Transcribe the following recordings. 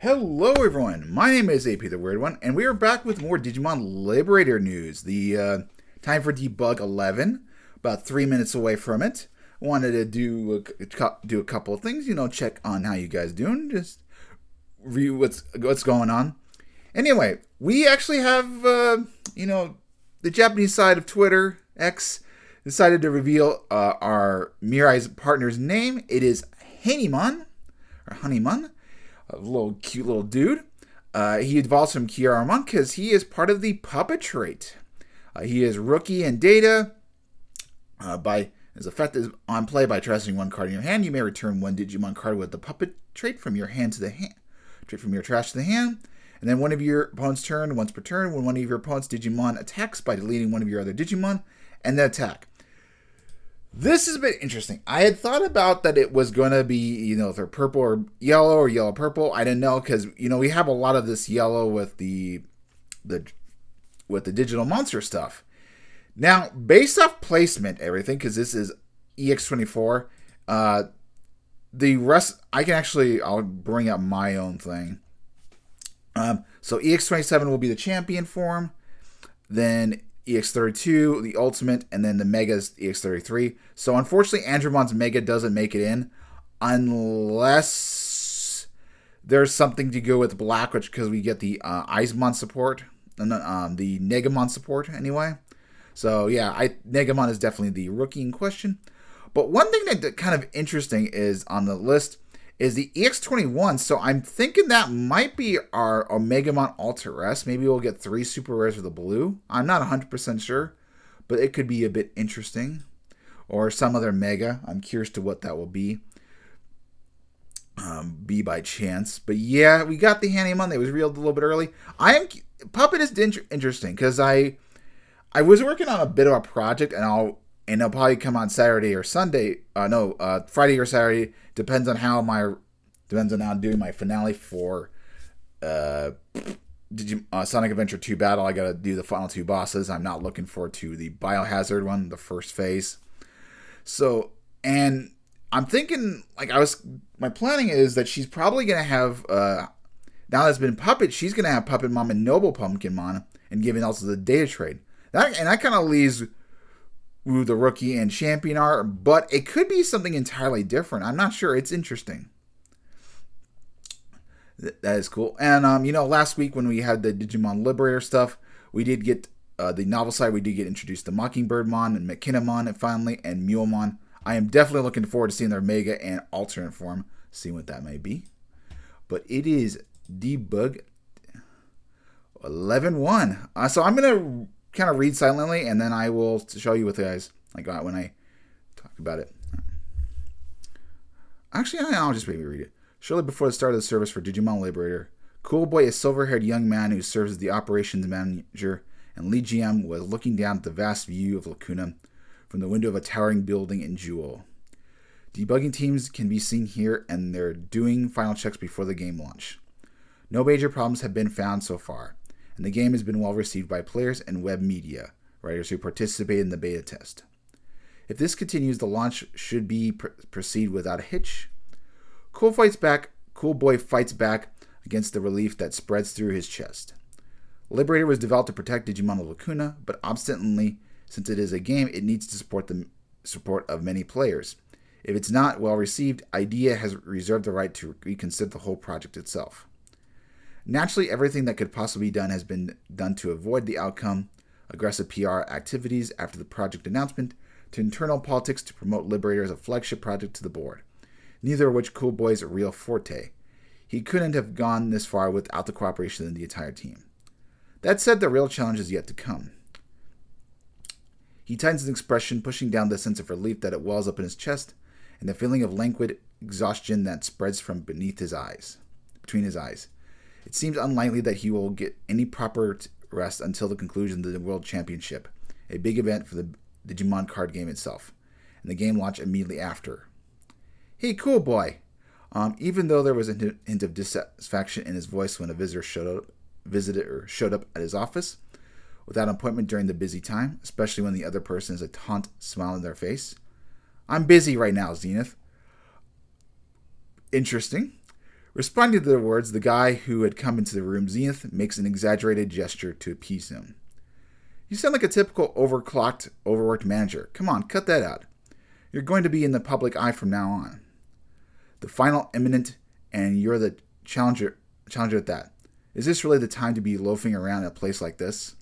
Hello everyone, my name is AP the Weird One, and we are back with more Digimon Liberator news. The time for debug 11, about 3 minutes away from it. Wanted to do a couple of things, check on how you guys doing, just review what's going on. Anyway, we actually have, the Japanese side of Twitter, X, decided to reveal our Mirai's partner's name. It is Hanimon, or Honeyman, a little cute little dude. He evolves from Kyaramon because he is part of the puppet trait. He is rookie in data. By his effect is on play by trusting one card in your hand. You may return one Digimon card with the puppet trait from your hand to the hand, trait from your trash to the hand. And then one of your opponent's turn, once per turn, when one of your opponent's Digimon attacks by deleting one of your other Digimon, and then attack. This has been interesting. I had thought about that it was going to be, either purple or yellow purple. I didn't know because, we have a lot of this yellow with the digital monster stuff. Now, based off placement, everything, because this is EX24, the rest, I'll bring up my own thing. So EX27 will be the champion form. Then EX32, the ultimate, and then the Mega's EX33. So unfortunately, Andromon's Mega doesn't make it in unless there's something to go with Black, which because we get the Izemon support and the Negamon support anyway. So yeah, Negamon is definitely the rookie in question. But one thing that kind of interesting is on the list is the EX21, so I'm thinking that might be our Omegamon Ultra Rest. Maybe we'll get 3 Super Rares with the blue. I'm not 100% sure, but it could be a bit interesting. Or some other Mega. I'm curious to what that will be. Be by chance. But yeah, we got the Hanimon. They was revealed a little bit early. Puppet is interesting, because I was working on a bit of a project, and it'll probably come on Saturday or Sunday. Friday or Saturday. Depends on how I'm doing my finale for Sonic Adventure 2 Battle. I gotta do the final 2 bosses. I'm not looking forward to the Biohazard one, the first phase. So, and I'm thinking, my planning is that she's probably gonna have, now that it's been Puppet, she's gonna have Puppet Mom and Noble Pumpkinmon, and giving also the data trade. That kind of leaves who the rookie and champion are, but it could be something entirely different. I'm not sure. It's interesting. That is cool. And, last week when we had the Digimon Liberator stuff, we did get, the novel side, we did get introduced to Mockingbirdmon and McKinnamon and finally, and Mulemon. I am definitely looking forward to seeing their Mega and alternate form, seeing what that may be. But it is debug 11.1. So I'm going to kind of read silently, and then I will show you what the guys I got when I talk about it. Actually, I'll just maybe read it. Shortly before the start of the service for Digimon Liberator, Cool Boy, a silver-haired young man who serves as the operations manager and lead GM, was looking down at the vast view of Lacuna from the window of a towering building in Jewel. Debugging teams can be seen here, and they're doing final checks before the game launch. No major problems have been found so far, and the game has been well received by players and web media writers who participated in the beta test. If this continues, the launch should proceed without a hitch. Cool Boy fights back against the relief that spreads through his chest. Liberator was developed to protect Digimon of Lacuna, but obstinately, since it is a game, it needs to support the support of many players. If it's not well received, IDEA has reserved the right to reconsider the whole project itself. Naturally, everything that could possibly be done has been done to avoid the outcome, aggressive PR activities after the project announcement, to internal politics to promote Liberator as a flagship project to the board, neither of which Cool Boy's a real forte. He couldn't have gone this far without the cooperation of the entire team. That said, the real challenge is yet to come. He tightens his expression, pushing down the sense of relief that it wells up in his chest, and the feeling of languid exhaustion that spreads from between his eyes. It seems unlikely that he will get any proper rest until the conclusion of the World Championship, a big event for the Digimon card game itself, and the game launch immediately after. Hey, Cool Boy! Even though there was a hint of dissatisfaction in his voice when a visitor showed up at his office, without an appointment during the busy time, especially when the other person has a taunt smile on their face. I'm busy right now, Zenith. Interesting. Responding to their words, the guy who had come into the room, Zenith, makes an exaggerated gesture to appease him. You sound like a typical overclocked, overworked manager. Come on, cut that out. You're going to be in the public eye from now on. The final imminent, and you're the challenger at that. Is this really the time to be loafing around a place like this?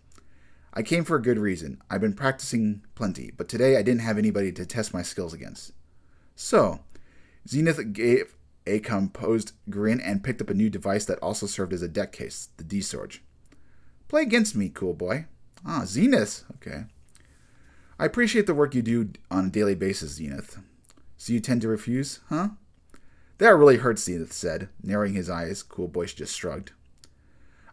I came for a good reason. I've been practicing plenty, but today I didn't have anybody to test my skills against. So, Zenith gave a composed grin and picked up a new device that also served as a deck case, the D-Sword. Play against me, cool boy. Ah, Zenith. Okay. I appreciate the work you do on a daily basis, Zenith. So you tend to refuse, huh? That really hurts, Zenith said, narrowing his eyes. Cool boy just shrugged.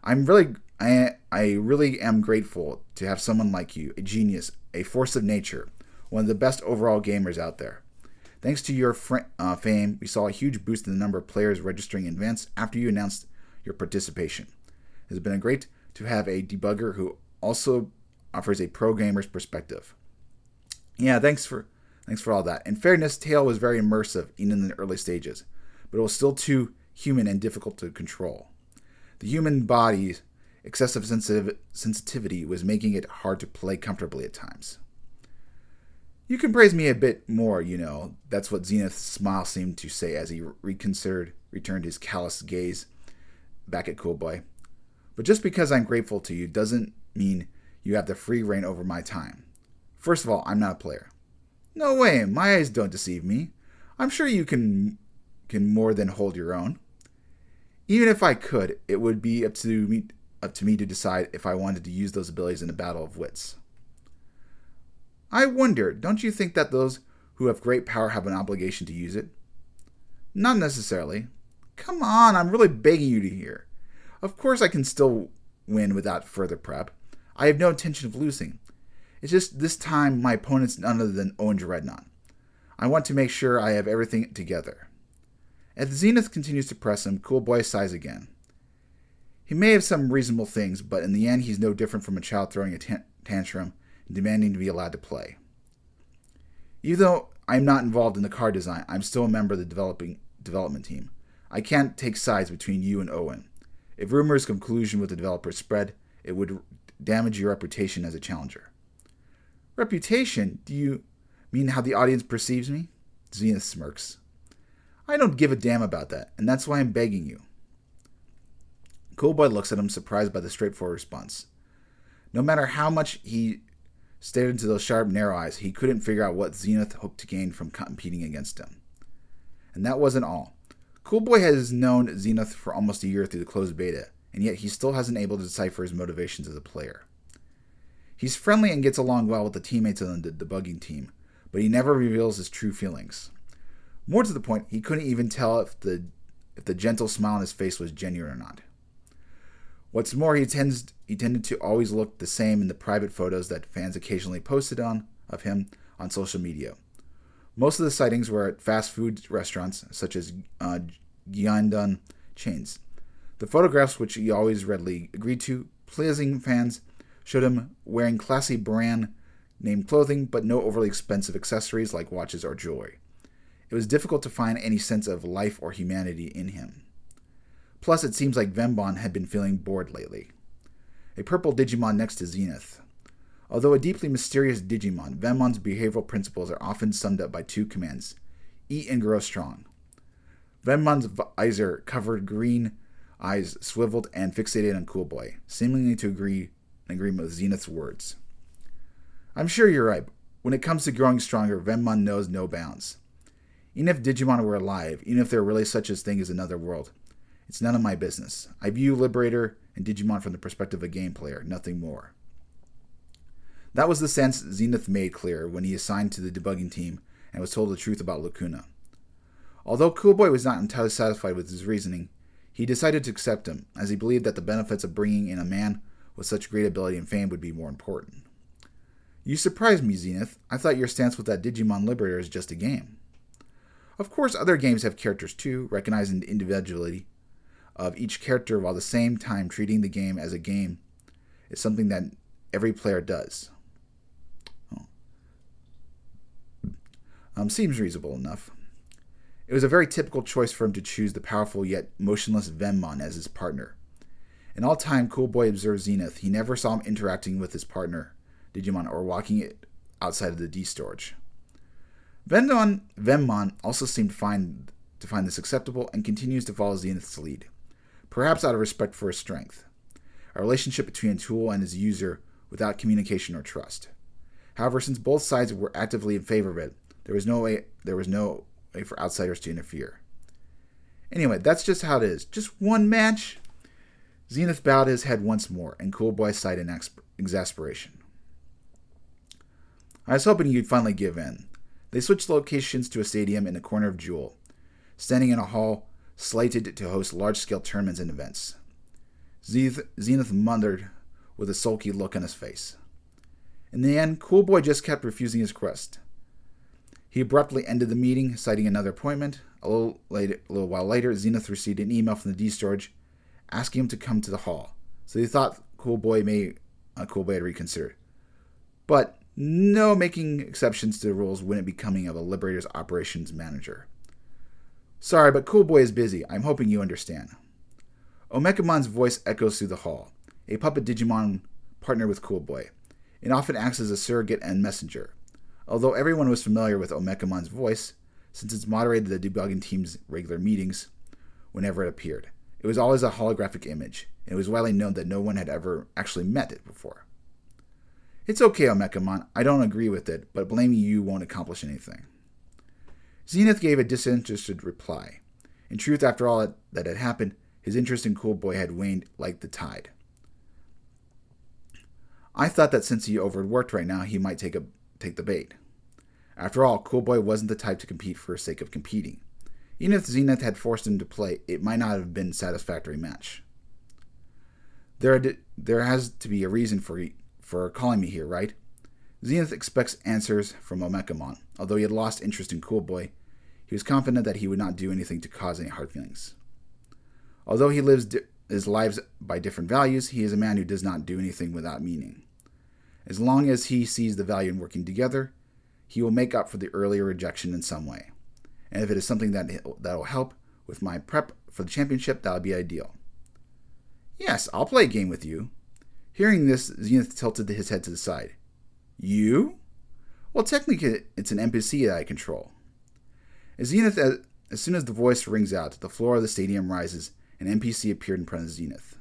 I really am grateful to have someone like you, a genius, a force of nature, one of the best overall gamers out there. Thanks to your fame, we saw a huge boost in the number of players registering in advance after you announced your participation. It has been great to have a debugger who also offers a pro gamer's perspective. Yeah, thanks for all that. In fairness, Tail was very immersive even in the early stages, but it was still too human and difficult to control. The human body's excessive sensitivity was making it hard to play comfortably at times. You can praise me a bit more, you know. That's what Zenith's smile seemed to say as he returned his callous gaze back at Cool Boy. But just because I'm grateful to you doesn't mean you have the free reign over my time. First of all, I'm not a player. No way, my eyes don't deceive me. I'm sure you can more than hold your own. Even if I could, it would be up to me to decide if I wanted to use those abilities in a battle of wits. I wonder, don't you think that those who have great power have an obligation to use it? Not necessarily. Come on, I'm really begging you to hear. Of course I can still win without further prep. I have no intention of losing. It's just this time my opponent's none other than Owen Dreadnought. I want to make sure I have everything together. As Zenith continues to press him, Cool Boy sighs again. He may have some reasonable things, but in the end he's no different from a child throwing a tantrum and demanding to be allowed to play. Even though I'm not involved in the card design, I'm still a member of the development team. I can't take sides between you and Owen. If rumors of collusion with the developers spread, it would damage your reputation as a challenger. Reputation? Do you mean how the audience perceives me? Zenith smirks. I don't give a damn about that, and that's why I'm begging you. Cool Boy looks at him, surprised by the straightforward response. No matter how much he stared into those sharp, narrow eyes, he couldn't figure out what Zenith hoped to gain from competing against him. And that wasn't all. Cool Boy has known Zenith for almost a year through the closed beta, and yet he still hasn't able to decipher his motivations as a player. He's friendly and gets along well with the teammates on the debugging team, but he never reveals his true feelings. More to the point, he couldn't even tell if the gentle smile on his face was genuine or not. What's more, he tended to always look the same in the private photos that fans occasionally posted of him on social media. Most of the sightings were at fast food restaurants, such as Gyeongdong chains. The photographs, which he always readily agreed to, pleasing fans, showed him wearing classy brand name clothing, but no overly expensive accessories like watches or jewelry. It was difficult to find any sense of life or humanity in him. Plus, it seems like Venbon had been feeling bored lately. A purple Digimon next to Zenith. Although a deeply mysterious Digimon, Venbon's behavioral principles are often summed up by two commands: eat and grow strong. Venbon's visor covered green eyes swiveled and fixated on Cool Boy, seemingly to agree in agreement with Zenith's words. I'm sure you're right. When it comes to growing stronger, Venbon knows no bounds. Even if Digimon were alive, even if there were really such a thing as another world, it's none of my business. I view Liberator and Digimon from the perspective of a game player, nothing more. That was the sense Zenith made clear when he assigned to the debugging team and was told the truth about Lacuna. Although Cool Boy was not entirely satisfied with his reasoning, he decided to accept him, as he believed that the benefits of bringing in a man with such great ability and fame would be more important. You surprised me, Zenith. I thought your stance with that Digimon Liberator is just a game. Of course, other games have characters too, recognizing the individuality of each character while at the same time treating the game as a game is something that every player does. Seems reasonable enough. It was a very typical choice for him to choose the powerful yet motionless Venmon as his partner. In all time Cool Boy observed Zenith, he never saw him interacting with his partner, Digimon, or walking it outside of the D-storage. Venmon also seemed to find this acceptable and continues to follow Zenith's lead, perhaps out of respect for his strength, a relationship between a tool and his user without communication or trust. However, since both sides were actively in favor of it, there was no way for outsiders to interfere. Anyway, that's just how it is. Just one match? Zenith bowed his head once more, and Cool Boy sighed in exasperation. I was hoping you'd finally give in. They switched locations to a stadium in the corner of Jewel, standing in a hall slated to host large-scale tournaments and events. Zenith muttered with a sulky look on his face. In the end, Cool Boy just kept refusing his request. He abruptly ended the meeting, citing another appointment. A little while later, Zenith received an email from the D-storage asking him to come to the hall. So he thought Cool Boy had reconsidered. But no making exceptions to the rules when it becoming of a Liberator's operations manager. Sorry, but Cool Boy is busy. I'm hoping you understand. Omegamon's voice echoes through the hall. A puppet Digimon partnered with Cool Boy. It often acts as a surrogate and messenger. Although everyone was familiar with Omegamon's voice, since it's moderated the debugging team's regular meetings whenever it appeared. It was always a holographic image, and it was widely known that no one had ever actually met it before. It's okay, Omegamon. I don't agree with it, but blaming you won't accomplish anything. Zenith gave a disinterested reply. In truth, after all that had happened, his interest in Cool Boy had waned like the tide. I thought that since he overworked right now, he might take the bait. After all, Cool Boy wasn't the type to compete for the sake of competing. Even if Zenith had forced him to play, it might not have been a satisfactory match. There has to be a reason for calling me here, right? Zenith expects answers from Omegamon. Although he had lost interest in Cool Boy, he was confident that he would not do anything to cause any hard feelings. Although he lives his lives by different values, he is a man who does not do anything without meaning. As long as he sees the value in working together, he will make up for the earlier rejection in some way. And if it is something that will help with my prep for the championship, that would be ideal. Yes, I'll play a game with you. Hearing this, Zenith tilted his head to the side. You? Well, technically, it's an NPC that I control. As soon as the voice rings out, the floor of the stadium rises, and an NPC appeared in front of Zenith.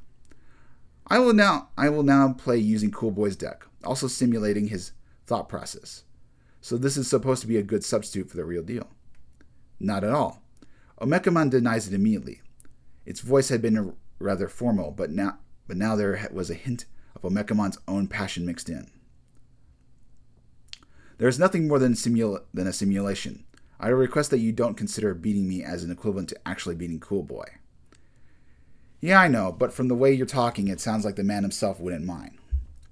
I will now play using Cool Boy's deck, also simulating his thought process. So this is supposed to be a good substitute for the real deal. Not at all. Omegamon denies it immediately. Its voice had been rather formal, but now there was a hint of Omegamon's own passion mixed in. There is nothing more than a simulation. I request that you don't consider beating me as an equivalent to actually beating Cool Boy. Yeah, I know, but from the way you're talking, it sounds like the man himself wouldn't mind.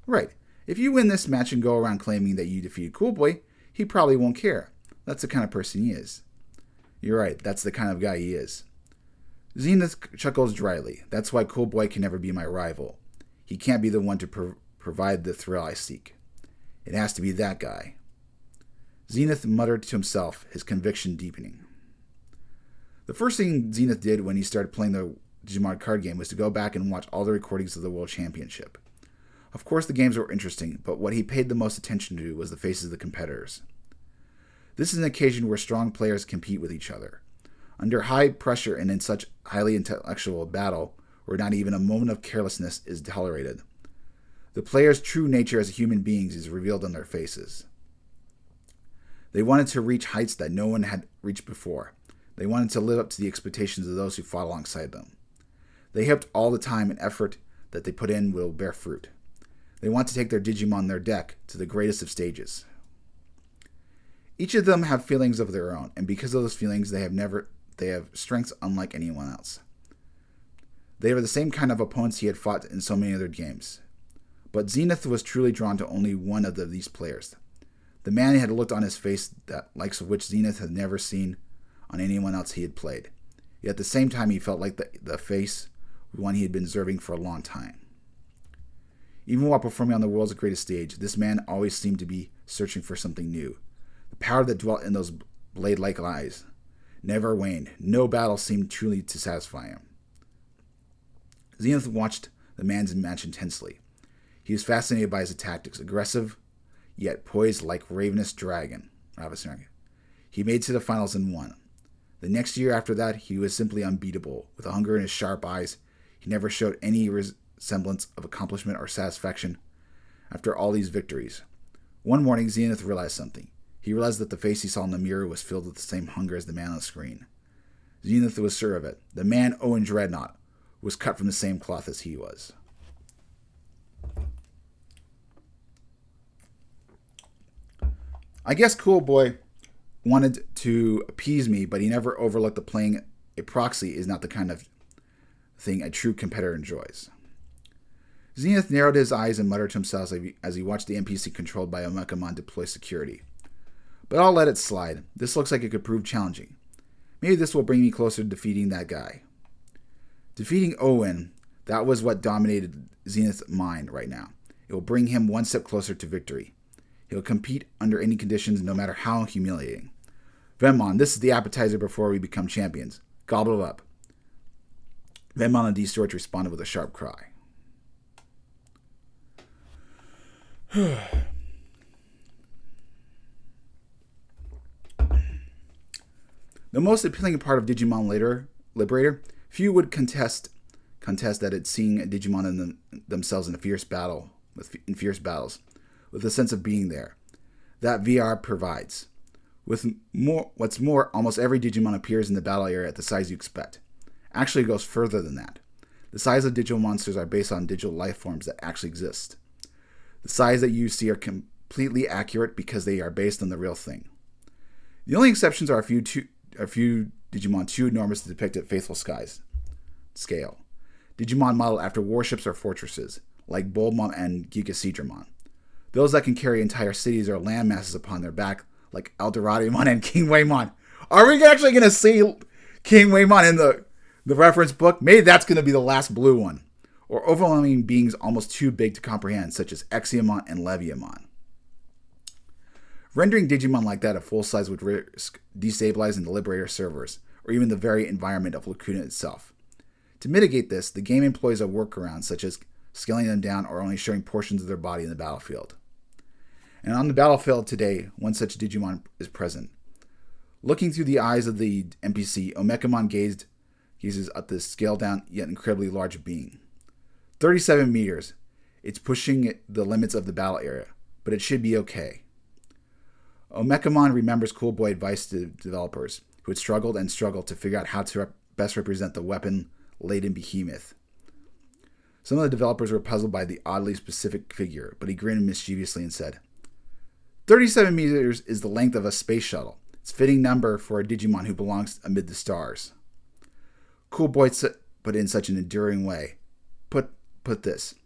Right. If you win this match and go around claiming that you defeated Cool Boy, he probably won't care. That's the kind of person he is. You're right, that's the kind of guy he is. Zenith chuckles dryly. That's why Cool Boy can never be my rival. He can't be the one to provide the thrill I seek. It has to be that guy. Zenith muttered to himself, his conviction deepening. The first thing Zenith did when he started playing the Digimon card game was to go back and watch all the recordings of the World Championship. Of course, the games were interesting, but what he paid the most attention to was the faces of the competitors. This is an occasion where strong players compete with each other. Under high pressure and in such highly intellectual battle, where not even a moment of carelessness is tolerated, the players' true nature as human beings is revealed on their faces. They wanted to reach heights that no one had reached before. They wanted to live up to the expectations of those who fought alongside them. They hoped all the time and effort that they put in will bear fruit. They want to take their Digimon, their deck, to the greatest of stages. Each of them have feelings of their own, and because of those feelings, they have strengths unlike anyone else. They are the same kind of opponents he had fought in so many other games. But Zenith was truly drawn to only one of these players. The man had looked on his face that likes of which Zenith had never seen on anyone else he had played. Yet at the same time, he felt like the face was one he had been observing for a long time. Even while performing on the world's greatest stage, this man always seemed to be searching for something new. The power that dwelt in those blade-like eyes. never waned. No battle seemed truly to satisfy him. Zenith watched the man's match intensely. He was fascinated by his tactics, aggressive, yet poised like ravenous dragon. He made it to the finals and won. The next year after that, he was simply unbeatable. With a hunger in his sharp eyes, he never showed any semblance of accomplishment or satisfaction after all these victories. One morning, Zenith realized something. He realized that the face he saw in the mirror was filled with the same hunger as the man on the screen. Zenith was sure of it. The man, Owen Dreadnought, was cut from the same cloth as he was. I guess Cool Boy wanted to appease me, but he never overlooked that playing a proxy is not the kind of thing a true competitor enjoys. Zenith narrowed his eyes and muttered to himself as he watched the NPC controlled by Omekamon deploy security. But I'll let it slide. This looks like it could prove challenging. Maybe this will bring me closer to defeating that guy. Defeating Owen, that was what dominated Zenith's mind right now. It will bring him one step closer to victory. He'll compete under any conditions, no matter how humiliating. Venmon, this is the appetizer before we become champions. Gobble it up. Venmon and D-Storch responded with a sharp cry. The most appealing part of Digimon Liberator, few would contest that it's seeing Digimon themselves in fierce battles, with a sense of being there. That VR provides. What's more, almost every Digimon appears in the battle area at the size you expect. Actually, it goes further than that. The size of digital monsters are based on digital life forms that actually exist. The size that you see are completely accurate because they are based on the real thing. The only exceptions are a few Digimon too enormous to depict at faithful scale. Digimon modeled after warships or fortresses, like Bulbmon and Gigaseedramon. Those that can carry entire cities or land masses upon their back, like Eldoradimon and King Waymon. Are we actually going to see King Waymon in the reference book? Maybe that's going to be the last blue one. Or overwhelming beings almost too big to comprehend, such as Exiamon and Leviamon. Rendering Digimon like that at full size would risk destabilizing the Liberator servers, or even the very environment of Lacuna itself. To mitigate this, the game employs a workaround such as scaling them down or only showing portions of their body in the battlefield. And on the battlefield today, one such Digimon is present. Looking through the eyes of the NPC, Omekamon gazes at this scaled-down yet incredibly large being. 37 meters. It's pushing the limits of the battle area, but it should be okay. Omekamon remembers Cool Boy advice to developers who had struggled to figure out how to best represent the weapon-laden behemoth. Some of the developers were puzzled by the oddly specific figure, but he grinned mischievously and said, 37 meters is the length of a space shuttle. It's a fitting number for a Digimon who belongs amid the stars. Cool Boy put it in such an enduring way. Put this.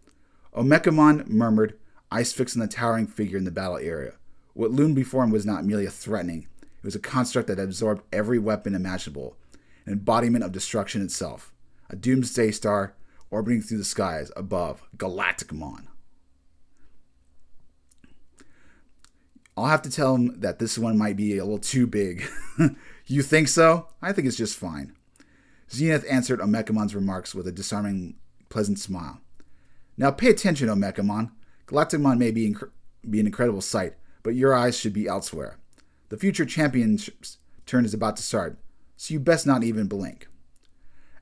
Omekamon murmured, eyes fixed on the towering figure in the battle area. What loomed before him was not merely a threatening. It was a construct that absorbed every weapon imaginable, an embodiment of destruction itself. A doomsday star orbiting through the skies above Galacticmon. I'll have to tell him that this one might be a little too big. You think so? I think it's just fine. Zenith answered Omekamon's remarks with a disarming, pleasant smile. Now pay attention, Omekamon. Galacticmon may be an incredible sight, but your eyes should be elsewhere. The future championship's turn is about to start, so you best not even blink.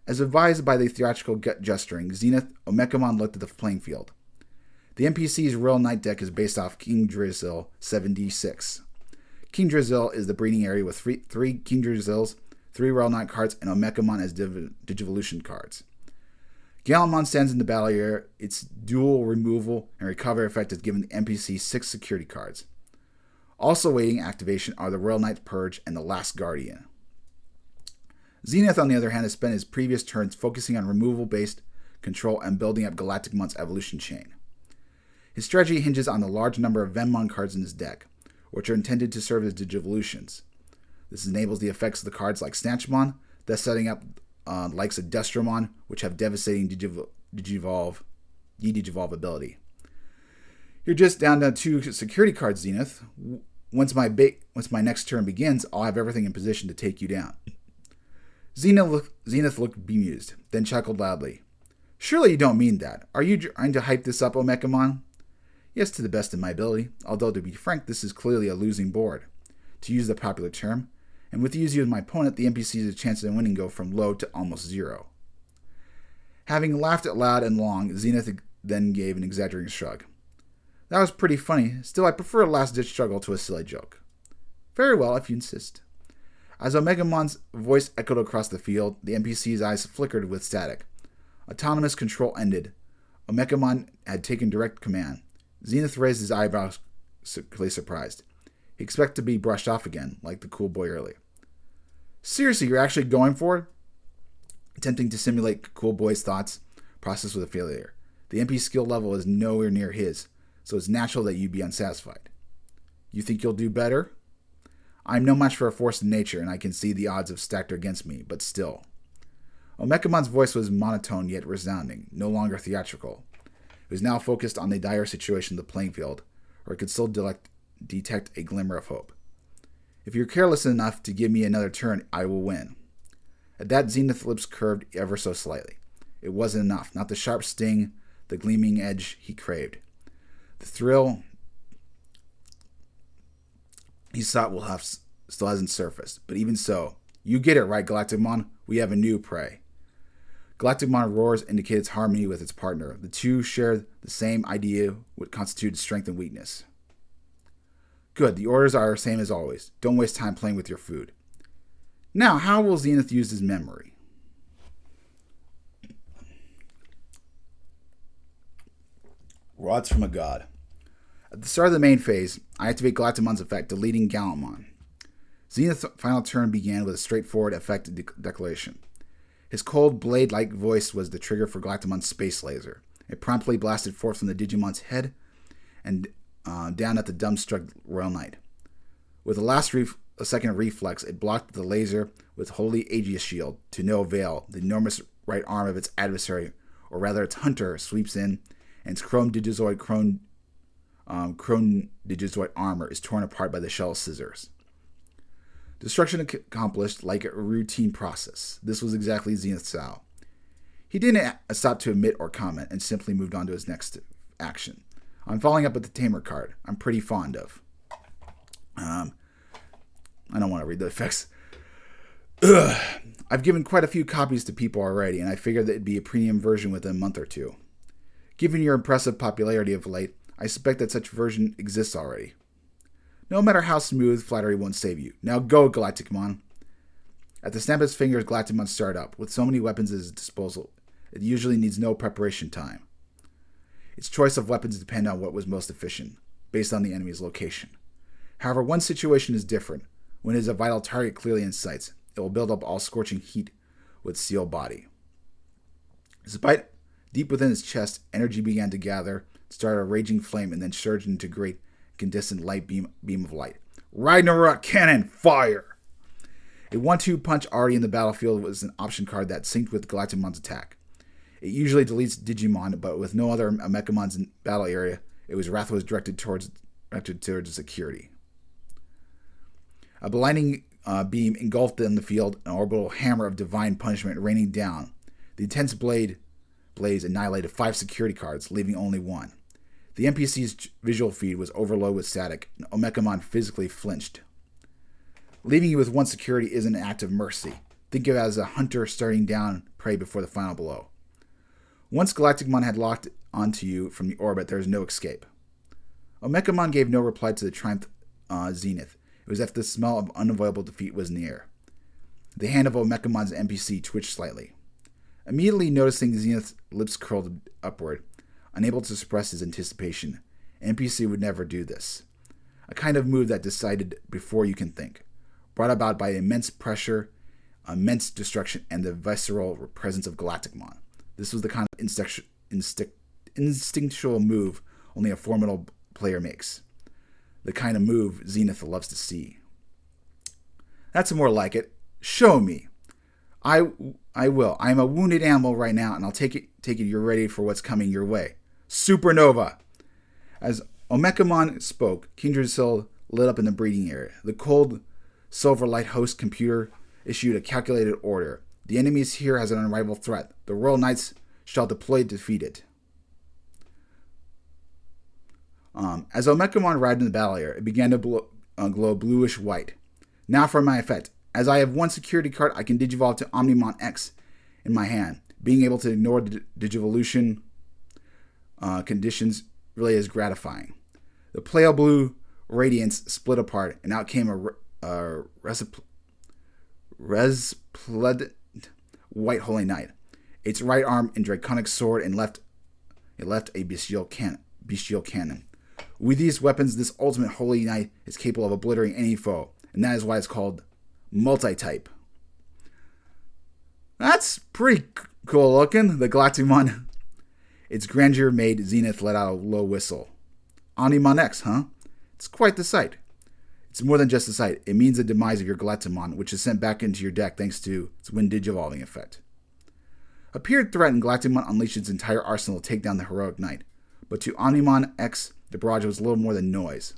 As advised by the theatrical gesturing, Zenith, Omekamon looked at the playing field. The NPC's Royal Knight deck is based off King Drizzle 7d6. King Drizzle is the breeding area with three King Drizzles, 3 Royal Knight cards, and Omekamon as Digivolution cards. Gallimon stands in the battle area. Its dual removal and recover effect is given the NPC 6 security cards. Also awaiting activation are the Royal Knight Purge and the Last Guardian. Zenith, on the other hand, has spent his previous turns focusing on removal-based control and building up Galacticmon's evolution chain. His strategy hinges on the large number of Venmon cards in his deck, which are intended to serve as Digivolutions. This enables the effects of the cards like Snatchmon, thus setting up likes of Destromon, which have devastating Digivolve ability. You're just down to 2 security cards, Zenith. Once my next turn begins, I'll have everything in position to take you down. Zenith looked bemused, then chuckled loudly. Surely you don't mean that. Are you trying to hype this up, Omekamon? Yes, to the best of my ability, although to be frank, this is clearly a losing board, to use the popular term, and with you as my opponent, the NPC's chances of winning go from low to almost zero. Having laughed out loud and long, Zenith then gave an exaggerating shrug. That was pretty funny. Still, I prefer a last-ditch struggle to a silly joke. Very well, if you insist. As Omegamon's voice echoed across the field, the NPC's eyes flickered with static. Autonomous control ended. Omegamon had taken direct command. Zenith raised his eyebrows, clearly surprised. He expected to be brushed off again, like the cool boy earlier. Seriously, you're actually going for it? Attempting to simulate cool boy's thoughts, process with a failure. The NPC skill level is nowhere near his, so it's natural that you'd be unsatisfied. You think you'll do better? I'm no match for a force of nature, and I can see the odds have stacked against me, but still. Omegamon's voice was monotone yet resounding, no longer theatrical. It was now focused on the dire situation of the playing field, where it could still detect a glimmer of hope. If you're careless enough to give me another turn, I will win. At that, Zenith's lips curved ever so slightly. It wasn't enough, not the sharp sting, the gleaming edge he craved. The thrill he sought still hasn't surfaced, but even so, you get it right, Galacticmon. We have a new prey. Galacticmon roars indicate its harmony with its partner. The two share the same idea what constitutes strength and weakness. Good, the orders are the same as always. Don't waste time playing with your food. Now, how will Zenith use his memory? Rods from a god. At the start of the main phase, I activate Galactimon's effect, deleting Gallantmon. Zenith's final turn began with a straightforward effect declaration. His cold, blade-like voice was the trigger for Galactimon's space laser. It promptly blasted forth from the Digimon's head and down at the dumbstruck Royal Knight. With a second reflex, it blocked the laser with Holy Aegis Shield to no avail. The enormous right arm of its adversary, or rather its hunter, sweeps in, and its chrome Digizoid armor is torn apart by the shell scissors. Destruction accomplished like a routine process. This was exactly Zenith's style. He didn't stop to admit or comment, and simply moved on to his next action. I'm following up with the Tamer card I'm pretty fond of. I don't want to read the effects. I've given quite a few copies to people already, and I figured that it'd be a premium version within a month or two. Given your impressive popularity of late, I suspect that such version exists already. No matter how smooth, flattery won't save you. Now go, Galacticmon. At the snap of his fingers, Galacticmon started up. With so many weapons at his disposal, it usually needs no preparation time. Its choice of weapons depend on what was most efficient, based on the enemy's location. However, one situation is different. When it is a vital target clearly in sight, it will build up all scorching heat with sealed body. Despite deep within its chest, energy began to gather, started a raging flame, and then surged into great incandescent light beam of light. Ragnarok cannon, fire! A 1-2 punch already in the battlefield was an option card that synced with Galactimon's attack. It usually deletes Digimon, but with no other Mechamons in battle area, its wrath was directed towards security. A blinding beam engulfed in the field, an orbital hammer of divine punishment raining down. The intense blaze annihilated 5 security cards, leaving only 1. The NPC's visual feed was overloaded with static, and Omegamon physically flinched. Leaving you with 1 security is an act of mercy. Think of it as a hunter starting down prey before the final blow. Once Galacticmon had locked onto you from the orbit, there is no escape. Omegamon gave no reply to the triumph Zenith. It was as if the smell of unavoidable defeat was near. The hand of Omegamon's NPC twitched slightly. Immediately noticing Zenith's lips curled upward, unable to suppress his anticipation, NPC would never do this. A kind of move that decided before you can think, brought about by immense pressure, immense destruction, and the visceral presence of Galacticmon. This was the kind of instinctual move only a formidable player makes. The kind of move Zenith loves to see. That's more like it. Show me. I will. I'm a wounded animal right now, and I'll take it you're ready for what's coming your way. Supernova! As Omegamon spoke, Kindredsil lit up in the breeding area. The cold silver light host computer issued a calculated order. The enemy is here as an unrivaled threat. The Royal Knights shall deploy to defeat it. As Omekamon arrived in the battle area, it began to glow bluish white. Now for my effect. As I have one security card, I can digivolve to Omnimon X in my hand. Being able to ignore digivolution conditions really is gratifying. The pale blue radiance split apart, and out came a resplendent white holy knight. Its right arm in draconic sword and left a bestial cannon. With these weapons, this ultimate holy knight is capable of obliterating any foe, and that is why it's called multi-type. That's pretty cool looking, the Galactimon. Its grandeur made Zenith let out a low whistle. Omnimon X, huh? It's quite the sight. It's more than just a sight. It means the demise of your Galactimon, which is sent back into your deck thanks to its Wind Digivolving effect. Appeared threatened, Galactimon unleashed its entire arsenal to take down the heroic knight. But to Omnimon X, the barrage was little more than noise.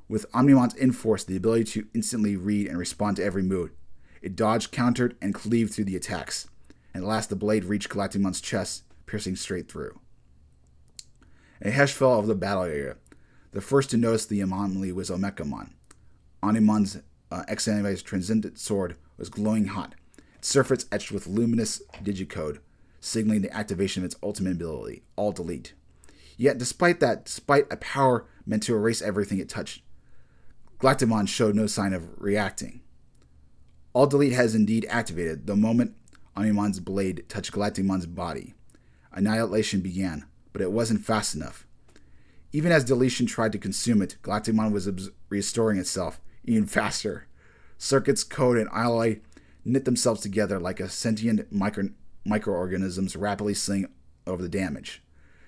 With Omnimon's in-force, the ability to instantly read and respond to every move, it dodged, countered, and cleaved through the attacks. And at last the blade reached Galactimon's chest, piercing straight through. A hush fell over the battle area. The first to notice the anomaly was Omekamon. Omnimon's X-Antibody's transcendent sword was glowing hot, its surface etched with luminous digicode, signaling the activation of its ultimate ability, All Delete. Yet, despite a power meant to erase everything it touched, Galactimon showed no sign of reacting. All Delete has indeed activated the moment Omnimon's blade touched Galactimon's body. Annihilation began, but it wasn't fast enough. Even as deletion tried to consume it, Galactimon was restoring itself even faster. Circuits, code, and alloy knit themselves together like a sentient microorganisms rapidly sling over the damage.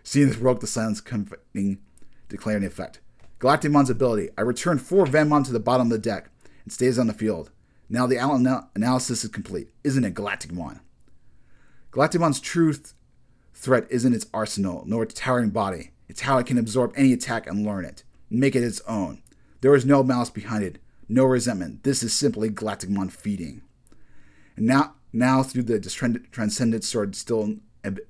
Zenith broke the silence, declaring the effect. Galactimon's ability. I returned 4 Venmon to the bottom of the deck and stays on the field. Now the analysis is complete. Isn't it, Galactimon? Galactimon's true threat isn't its arsenal, nor its towering body. It's how it can absorb any attack and learn it, and make it its own. There is no malice behind it, no resentment. This is simply Galactimon feeding. And now through the transcendent sword still ebbed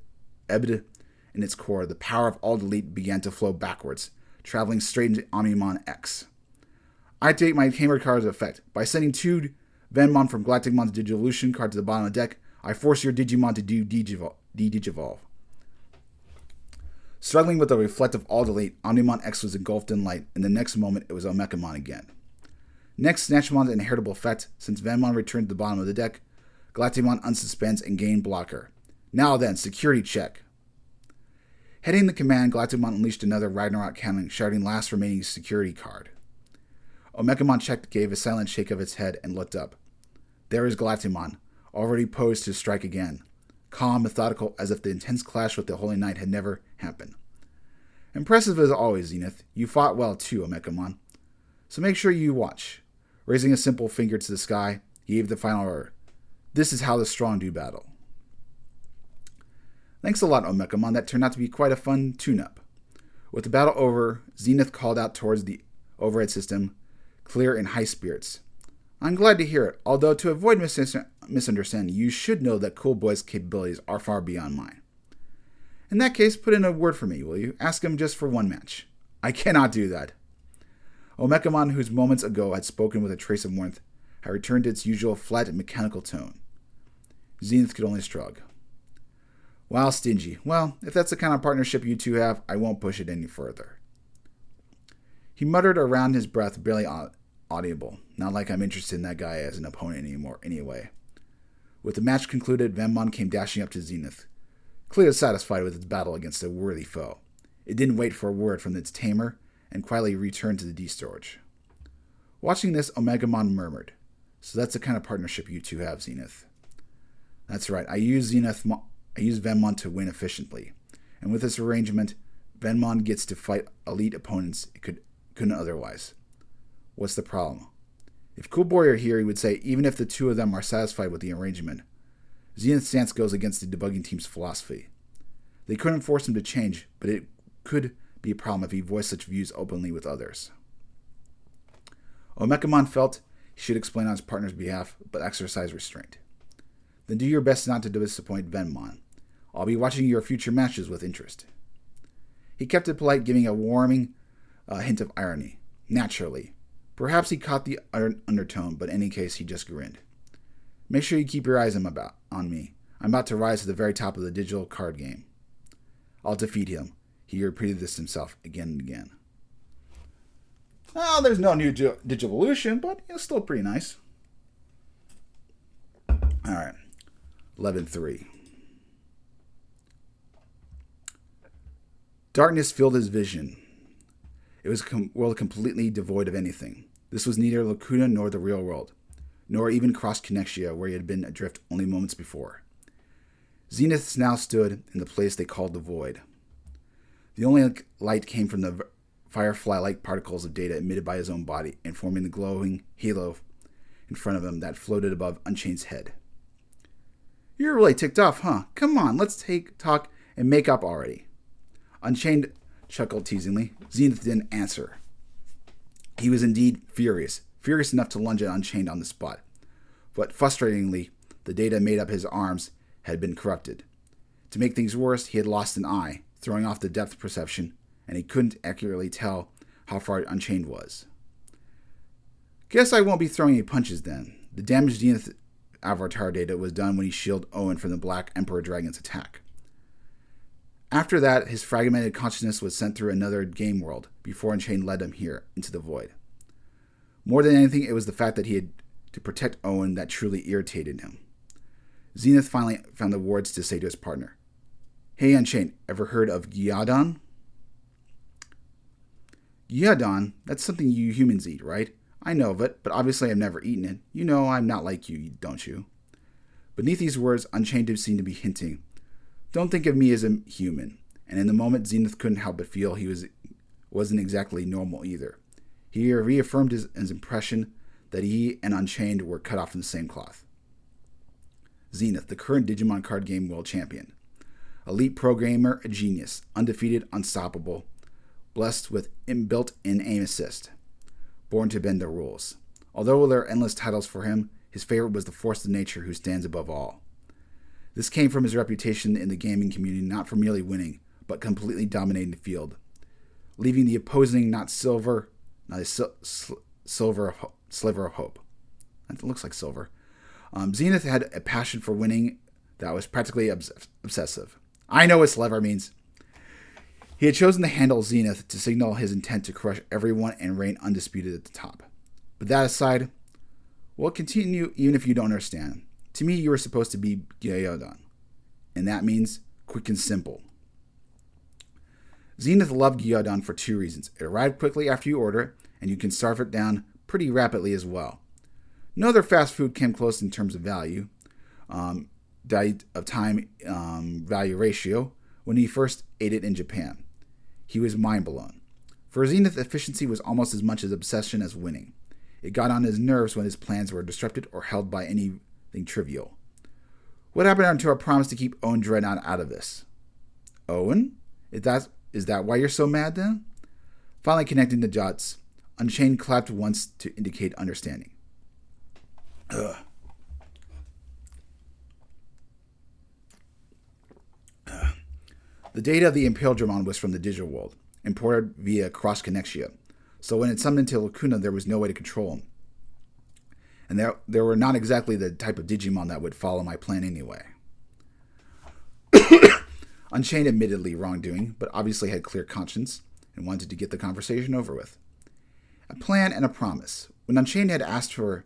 in its core, the power of All Delete began to flow backwards, traveling straight into Omnimon X. I take my hammer card's effect. By sending 2 Venmon from Galactimon's Digivolution card to the bottom of the deck, I force your Digimon to do Digivolve. Struggling with the reflective All Delete, Omnimon X was engulfed in light, and the next moment it was Omekamon again. Next, Snatchmon's inheritable effect. Since Venmon returned to the bottom of the deck, Galactimon unsuspends and gained blocker. Now then, security check. Heading the command, Galactimon unleashed another Ragnarok cannon, shouting last remaining security card. Omekamon checked, gave a silent shake of its head, and looked up. There is Galactimon, already posed to strike again. Calm, methodical, as if the intense clash with the Holy Knight had never happened. Impressive as always, Zenith. You fought well too, Omekamon. So make sure you watch. Raising a simple finger to the sky, he gave the final order. This is how the strong do battle. Thanks a lot, Omekamon. That turned out to be quite a fun tune-up. With the battle over, Zenith called out towards the overhead system, clear in high spirits. I'm glad to hear it, although to avoid misunderstanding, you should know that Cool Boy's capabilities are far beyond mine. In that case, put in a word for me, will you? Ask him just for one match. I cannot do that. Omekamon, whose moments ago had spoken with a trace of warmth, had returned to its usual flat and mechanical tone. Zenith could only shrug. Wow, stingy. Well, if that's the kind of partnership you two have, I won't push it any further. He muttered around his breath, barely audible. Not like I'm interested in that guy as an opponent anymore, anyway. With the match concluded, Venmon came dashing up to Zenith, clearly satisfied with its battle against a worthy foe. It didn't wait for a word from its tamer, and quietly returned to the D-storage. Watching this, Omekamon murmured, So that's the kind of partnership you two have, Zenith. That's right, I use Venmon to win efficiently. And with this arrangement, Venmon gets to fight elite opponents it couldn't otherwise. What's the problem? If Cool Boy were here, he would say, even if the two of them are satisfied with the arrangement, Zenith's stance goes against the debugging team's philosophy. They couldn't force him to change, but it could be a problem if he voiced such views openly with others. Omekamon felt he should explain on his partner's behalf, but exercise restraint. Then do your best not to disappoint Venmon. I'll be watching your future matches with interest. He kept it polite, giving a warming hint of irony. Naturally. Perhaps he caught the undertone, but in any case, he just grinned. Make sure you keep your eyes on me. I'm about to rise to the very top of the digital card game. I'll defeat him. He repeated this himself again and again. Oh, there's no new Digivolution, but it's still pretty nice. Alright. 11-3. Darkness filled his vision. It was a world completely devoid of anything. This was neither Lacuna nor the real world, nor even Cross Connexia, where he had been adrift only moments before. Zenith now stood in the place they called the Void. The only light came from the firefly-like particles of data emitted by his own body and forming the glowing halo in front of him that floated above Unchained's head. You're really ticked off, huh? Come on, let's talk and make up already. Unchained chuckled teasingly. Zenith didn't answer. He was indeed furious enough to lunge at Unchained on the spot. But frustratingly, the data made up his arms had been corrupted. To make things worse, he had lost an eye, throwing off the depth perception, and he couldn't accurately tell how far Unchained was. Guess I won't be throwing any punches then. The damaged Zenith avatar data was done when he shielded Owen from the Black Emperor Dragon's attack. After that, his fragmented consciousness was sent through another game world before Unchained led him here into the Void. More than anything, it was the fact that he had to protect Owen that truly irritated him. Zenith finally found the words to say to his partner. Hey Unchained, ever heard of Gyadon? Gyadon? That's something you humans eat, right? I know of it, but obviously I've never eaten it. You know I'm not like you, don't you? Beneath these words, Unchained seemed to be hinting. Don't think of me as a human. And in the moment, Zenith couldn't help but feel he wasn't exactly normal either. He reaffirmed his impression that he and Unchained were cut off from the same cloth. Zenith, the current Digimon card game world champion. Elite programmer, a genius, undefeated, unstoppable, blessed with built-in aim assist. Born to bend the rules. Although there are endless titles for him, his favorite was the force of nature who stands above all. This came from his reputation in the gaming community not for merely winning, but completely dominating the field, leaving the opposing not a sliver of hope. That looks like silver. Zenith had a passion for winning that was practically obsessive. I know what sliver means. He had chosen to handle Zenith to signal his intent to crush everyone and reign undisputed at the top. But that aside, we'll continue even if you don't understand. To me, you were supposed to be Gyodon, and that means quick and simple. Zenith loved Gyodon for two reasons. It arrived quickly after you order it, and you can starve it down pretty rapidly as well. No other fast food came close in terms of value, value ratio, when he first ate it in Japan. He was mind blown. For Zenith, efficiency was almost as much as obsession as winning. It got on his nerves when his plans were disrupted or held by anything trivial. What happened to our promise to keep Owen Dreadnought out of this? Owen? Is that why you're so mad then? Finally connecting the dots, Unchained clapped once to indicate understanding. The data of the Imperial Dramon was from the digital world, imported via Cross Connexia, so when it summoned into Lacuna, there was no way to control him. And there were not exactly the type of Digimon that would follow my plan anyway. Unchained admittedly wrongdoing, but obviously had clear conscience and wanted to get the conversation over with. A plan and a promise. When Unchained had asked for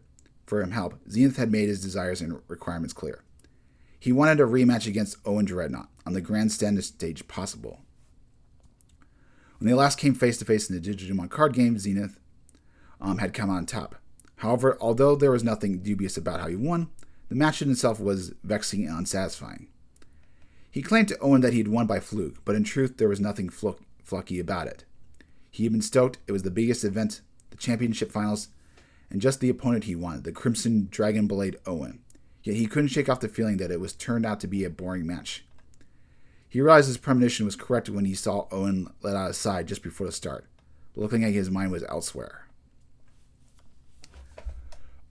him help, Zenith had made his desires and requirements clear. He wanted a rematch against Owen Dreadnought on the grandstand stage possible. When they last came face-to-face in the Digimon card game, Zenith had come on top. However, although there was nothing dubious about how he won, the match in itself was vexing and unsatisfying. He claimed to Owen that he had won by fluke, but in truth there was nothing fluky about it. He had been stoked, it was the biggest event, the championship finals, and just the opponent he wanted, the Crimson Dragon Blade Owen. Yet he couldn't shake off the feeling that it was turned out to be a boring match. He realized his premonition was correct when he saw Owen let out his sigh just before the start, looking like his mind was elsewhere.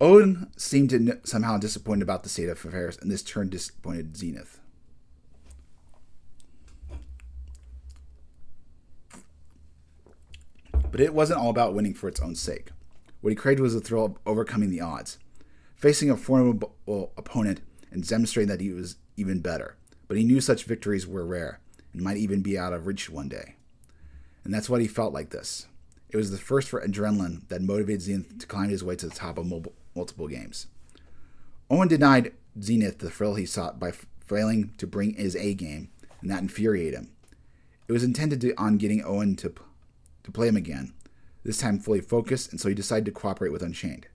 Owen seemed to somehow disappointed about the state of affairs, and this turned disappointed Zenith. But it wasn't all about winning for its own sake. What he craved was the thrill of overcoming the odds, facing a formidable opponent and demonstrating that he was even better. But he knew such victories were rare and might even be out of reach one day. And that's what he felt like this. It was the first for adrenaline that motivated Zenith to climb his way to the top of multiple games. Owen denied Zenith the thrill he sought by failing to bring his A game, and that infuriated him. It was intended on getting Owen to play him again, this time fully focused, and so he decided to cooperate with Unchained.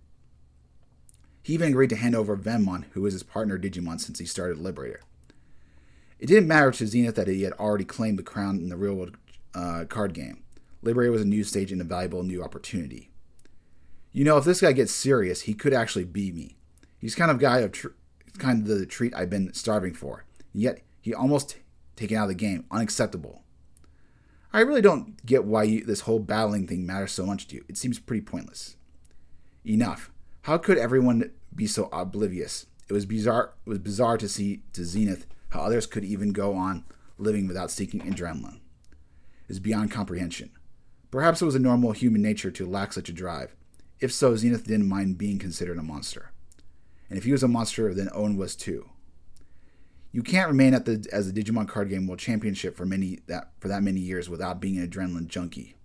He even agreed to hand over Venmon, who was his partner Digimon since he started Liberator. It didn't matter to Zenith that he had already claimed the crown in the real-world card game. Liberator was a new stage and a valuable new opportunity. You know, if this guy gets serious, he could actually beat me. He's kind of the treat I've been starving for. Yet, he almost taken out of the game. Unacceptable. I really don't get why this whole battling thing matters so much to you. It seems pretty pointless. Enough. How could everyone be so oblivious? It was bizarre to see to Zenith how others could even go on living without seeking adrenaline. It is beyond comprehension. Perhaps it was a normal human nature to lack such a drive. If so, Zenith didn't mind being considered a monster. And if he was a monster, then Owen was too. You can't remain as the Digimon Card Game World Championship for that many years without being an adrenaline junkie.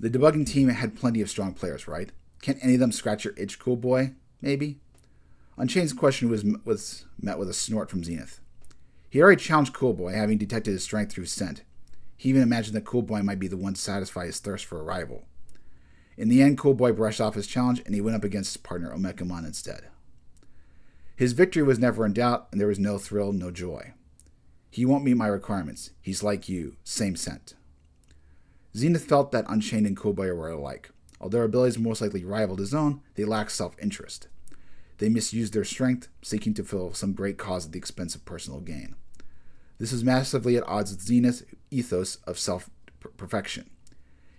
The debugging team had plenty of strong players, right? Can't any of them scratch your itch, cool boy? Maybe? Unchained's question was met with a snort from Zenith. He already challenged Cool Boy, having detected his strength through scent. He even imagined that Cool Boy might be the one to satisfy his thirst for a rival. In the end, Cool Boy brushed off his challenge, and he went up against his partner Omekamon instead. His victory was never in doubt, and there was no thrill, no joy. He won't meet my requirements. He's like you, same scent. Zenith felt that Unchained and Cool Boy were alike. Although their abilities most likely rivaled his own, they lacked self-interest. They misused their strength, seeking to fulfill some great cause at the expense of personal gain. This was massively at odds with Zenith's ethos of self-perfection.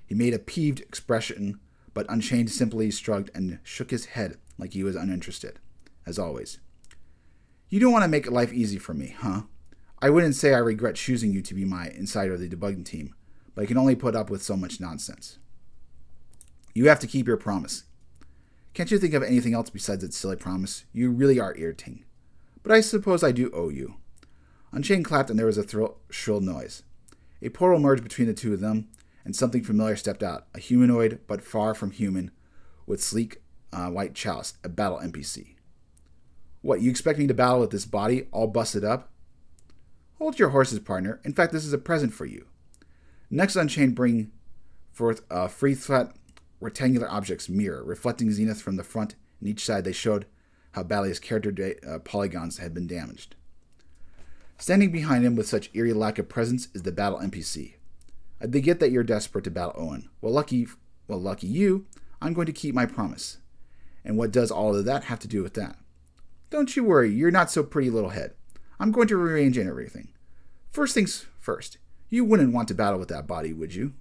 He made a peeved expression, but Unchained simply shrugged and shook his head like he was uninterested, as always. You don't want to make life easy for me, huh? I wouldn't say I regret choosing you to be my insider of the debugging team, but I can only put up with so much nonsense. You have to keep your promise. Can't you think of anything else besides that silly promise? You really are irritating. But I suppose I do owe you. Unchained clapped and there was a shrill noise. A portal emerged between the two of them, and something familiar stepped out. A humanoid, but far from human, with sleek white chouse, a battle NPC. What, you expect me to battle with this body, all busted up? Hold your horses, partner. In fact, this is a present for you. Next, Unchained bring forth a free flat rectangular object's mirror, reflecting Zenith from the front, and each side they showed how badly his character polygons had been damaged. Standing behind him with such eerie lack of presence is the battle NPC. I get that you're desperate to battle Owen. Well, lucky you, I'm going to keep my promise. And what does all of that have to do with that? Don't you worry, you're not so pretty little head. I'm going to rearrange everything. First things first, you wouldn't want to battle with that body, would you?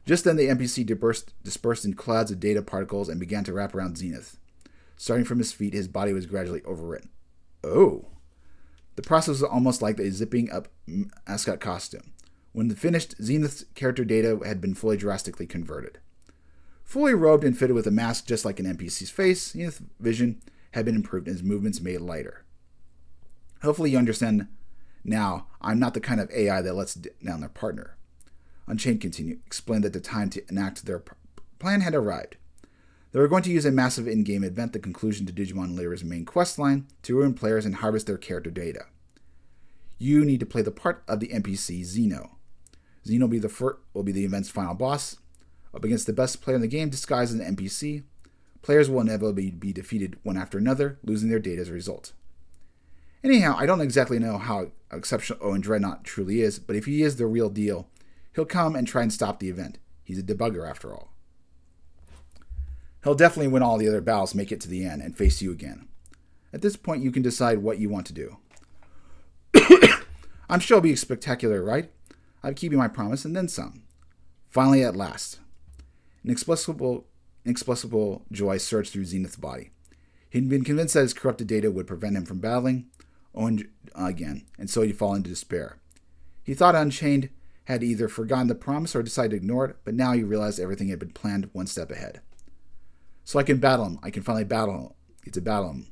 Just then the NPC dispersed in clouds of data particles and began to wrap around Zenith. Starting from his feet, his body was gradually overwritten. Oh. The process was almost like a zipping up mascot costume. When finished, Zenith's character data had been fully drastically converted. Fully robed and fitted with a mask just like an NPC's face, Zenith's vision had been improved and his movements made lighter. Hopefully you understand now I'm not the kind of AI that lets down their partner. Unchained explained that the time to enact their plan had arrived. They were going to use a massive in-game event, the conclusion to Digimon Liberator's main questline, to ruin players and harvest their character data. You need to play the part of the NPC Zeno. Zeno will be the event's final boss. Up against the best player in the game disguised as an NPC, players will inevitably be defeated one after another, losing their data as a result. Anyhow, I don't exactly know how exceptional Owen Dreadnought truly is, but if he is the real deal, he'll come and try and stop the event. He's a debugger after all. He'll definitely win all the other battles, make it to the end, and face you again. At this point, you can decide what you want to do. I'm sure it'll be spectacular, right? I'm keeping my promise, and then some. Finally, at last. An inexplicable inexplicable joy surged through Zenith's body. He'd been convinced that his corrupted data would prevent him from battling Owen again, and so he'd fall into despair. He thought Unchained had either forgotten the promise or decided to ignore it, but now he realized everything had been planned one step ahead. So I can battle him. I can finally get to battle him.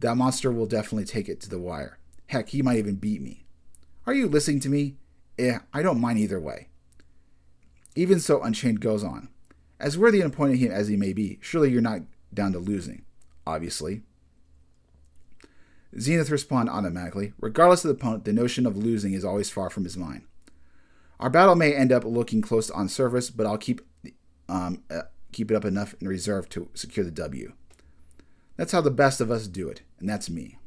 That monster will definitely take it to the wire. Heck, he might even beat me. Are you listening to me? I don't mind either way. Even so, Unchained goes on. As worthy and appointed as he may be, surely you're not down to losing. Obviously. Zenith responded automatically. Regardless of the opponent, the notion of losing is always far from his mind. Our battle may end up looking close on surface, but I'll keep it up enough in reserve to secure the W. That's how the best of us do it, and that's me.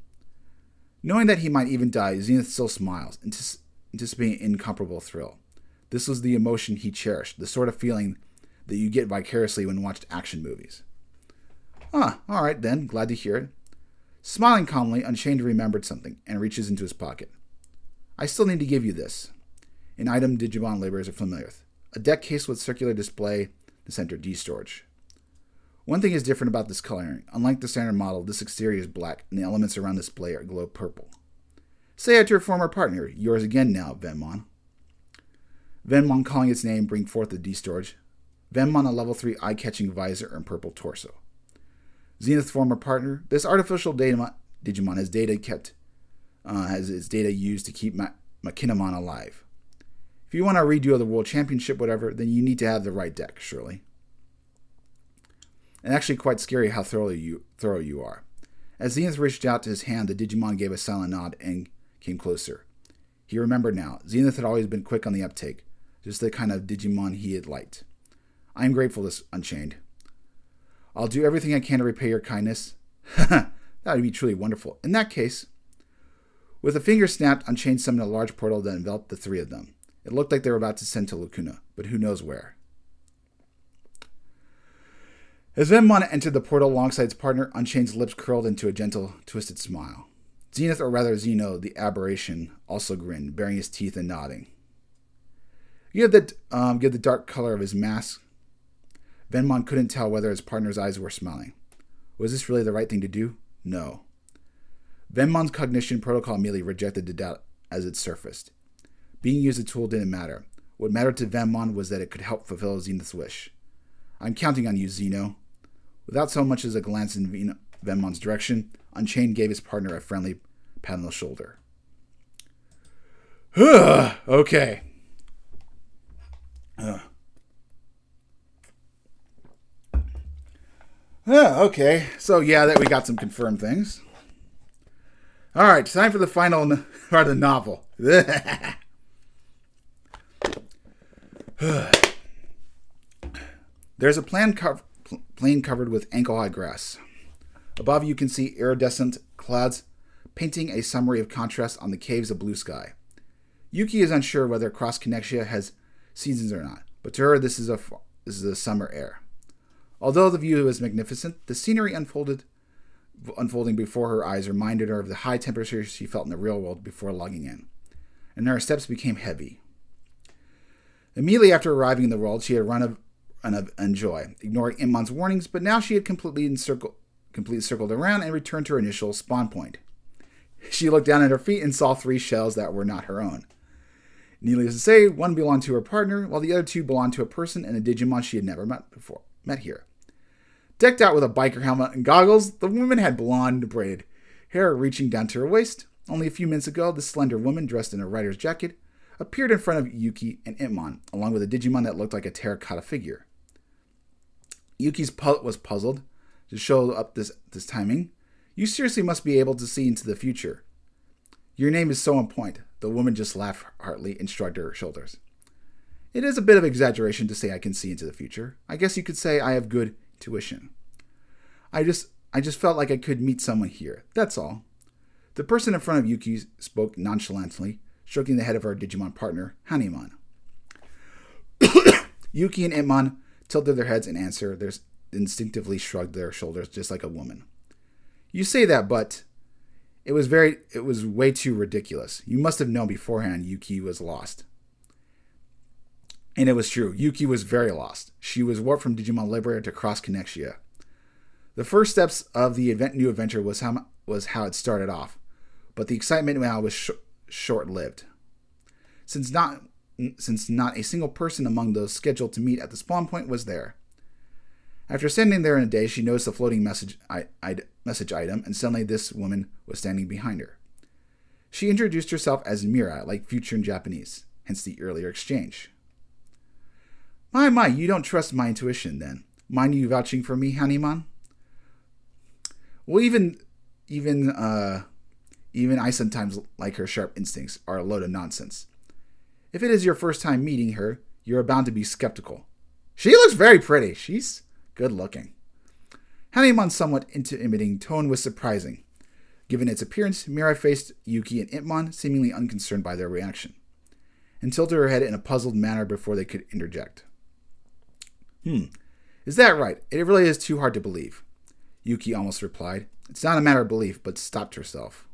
Knowing that he might even die, Zenith still smiles, anticipating an incomparable thrill. This was the emotion he cherished, the sort of feeling that you get vicariously when watched action movies. All right then, glad to hear it. Smiling calmly, Unchained remembered something and reaches into his pocket. I still need to give you this. An item Digimon Liberators are familiar with. A deck case with circular display in the center, D-storage. One thing is different about this coloring. Unlike the standard model, this exterior is black, and the elements around the display are glow purple. Say hi to your former partner, yours again now, Venmon. Venmon, calling its name, bring forth the D-storage. Venmon, a level 3 eye-catching visor and purple torso. Zenith's former partner, this artificial Digimon has its data used to keep Makinemon alive. If you want a redo of the World Championship, whatever, then you need to have the right deck, surely. And actually quite scary how thorough you are. As Zenith reached out to his hand, the Digimon gave a silent nod and came closer. He remembered now. Zenith had always been quick on the uptake, just the kind of Digimon he had liked. I am grateful, this Unchained. I'll do everything I can to repay your kindness. That would be truly wonderful. In that case, with a finger snapped, Unchained summoned a large portal that enveloped the three of them. It looked like they were about to send to Lacuna, but who knows where. As Venmon entered the portal alongside his partner, Unchained's lips curled into a gentle, twisted smile. Zenith, or rather Zeno, the aberration, also grinned, baring his teeth and nodding. Give the dark color of his mask. Venmon couldn't tell whether his partner's eyes were smiling. Was this really the right thing to do? No. Venmon's cognition protocol immediately rejected the doubt as it surfaced. Being used as a tool didn't matter. What mattered to Venmon was that it could help fulfill Zenith's wish. I'm counting on you, Zeno. Without so much as a glance in Venmon's direction, Unchained gave his partner a friendly pat on the shoulder. Okay. Okay, so yeah, that we got some confirmed things. All right, time for the final part of the novel. There's a plain covered with ankle-high grass. Above you can see iridescent clouds painting a summary of contrast on the caves of blue sky. Yuki is unsure whether Cross Connexia has seasons or not, but to her this is a summer air. Although the view was magnificent, the scenery unfolding before her eyes reminded her of the high temperatures she felt in the real world before logging in, and her steps became heavy. Immediately after arriving in the world, she had run of joy, ignoring Immon's warnings, but now she had completely circled around and returned to her initial spawn point. She looked down at her feet and saw 3 shells that were not her own. Needless to say, one belonged to her partner, while the other 2 belonged to a person and a Digimon she had never met here. Decked out with a biker helmet and goggles, the woman had blonde braided hair reaching down to her waist. Only a few minutes ago, the slender woman, dressed in a rider's jacket, appeared in front of Yuki and Immon, along with a Digimon that looked like a terracotta figure. Yuki was puzzled to show up this timing. You seriously must be able to see into the future. Your name is so on point. The woman just laughed heartily and shrugged her shoulders. It is a bit of exaggeration to say I can see into the future. I guess you could say I have good intuition. I just felt like I could meet someone here. That's all. The person in front of Yuki spoke nonchalantly, stroking the head of her Digimon partner, Hanimon. Yuki and Immon tilted their heads in answer. They instinctively shrugged their shoulders just like a woman. You say that, but it was way too ridiculous. You must have known beforehand Yuki was lost. And it was true. Yuki was very lost. She was warped from Digimon Liberator to Cross Connexia. The first steps of the new adventure was how it started off, but the excitement now was short-lived. Since not a single person among those scheduled to meet at the spawn point was there. After standing there in a day, she noticed a floating message item, and suddenly this woman was standing behind her. She introduced herself as Mirai, like future in Japanese, hence the earlier exchange. My, you don't trust my intuition, then. Mind you vouching for me, Hanimon? Well, even I sometimes like her sharp instincts are a load of nonsense. If it is your first time meeting her, you are bound to be skeptical. She looks very pretty. She's good looking. Hanimon's somewhat intimidating tone was surprising. Given its appearance, Mirai faced Yuki and Itmon, seemingly unconcerned by their reaction, and tilted her head in a puzzled manner before they could interject. Is that right? It really is too hard to believe. Yuki almost replied. It's not a matter of belief, but stopped herself.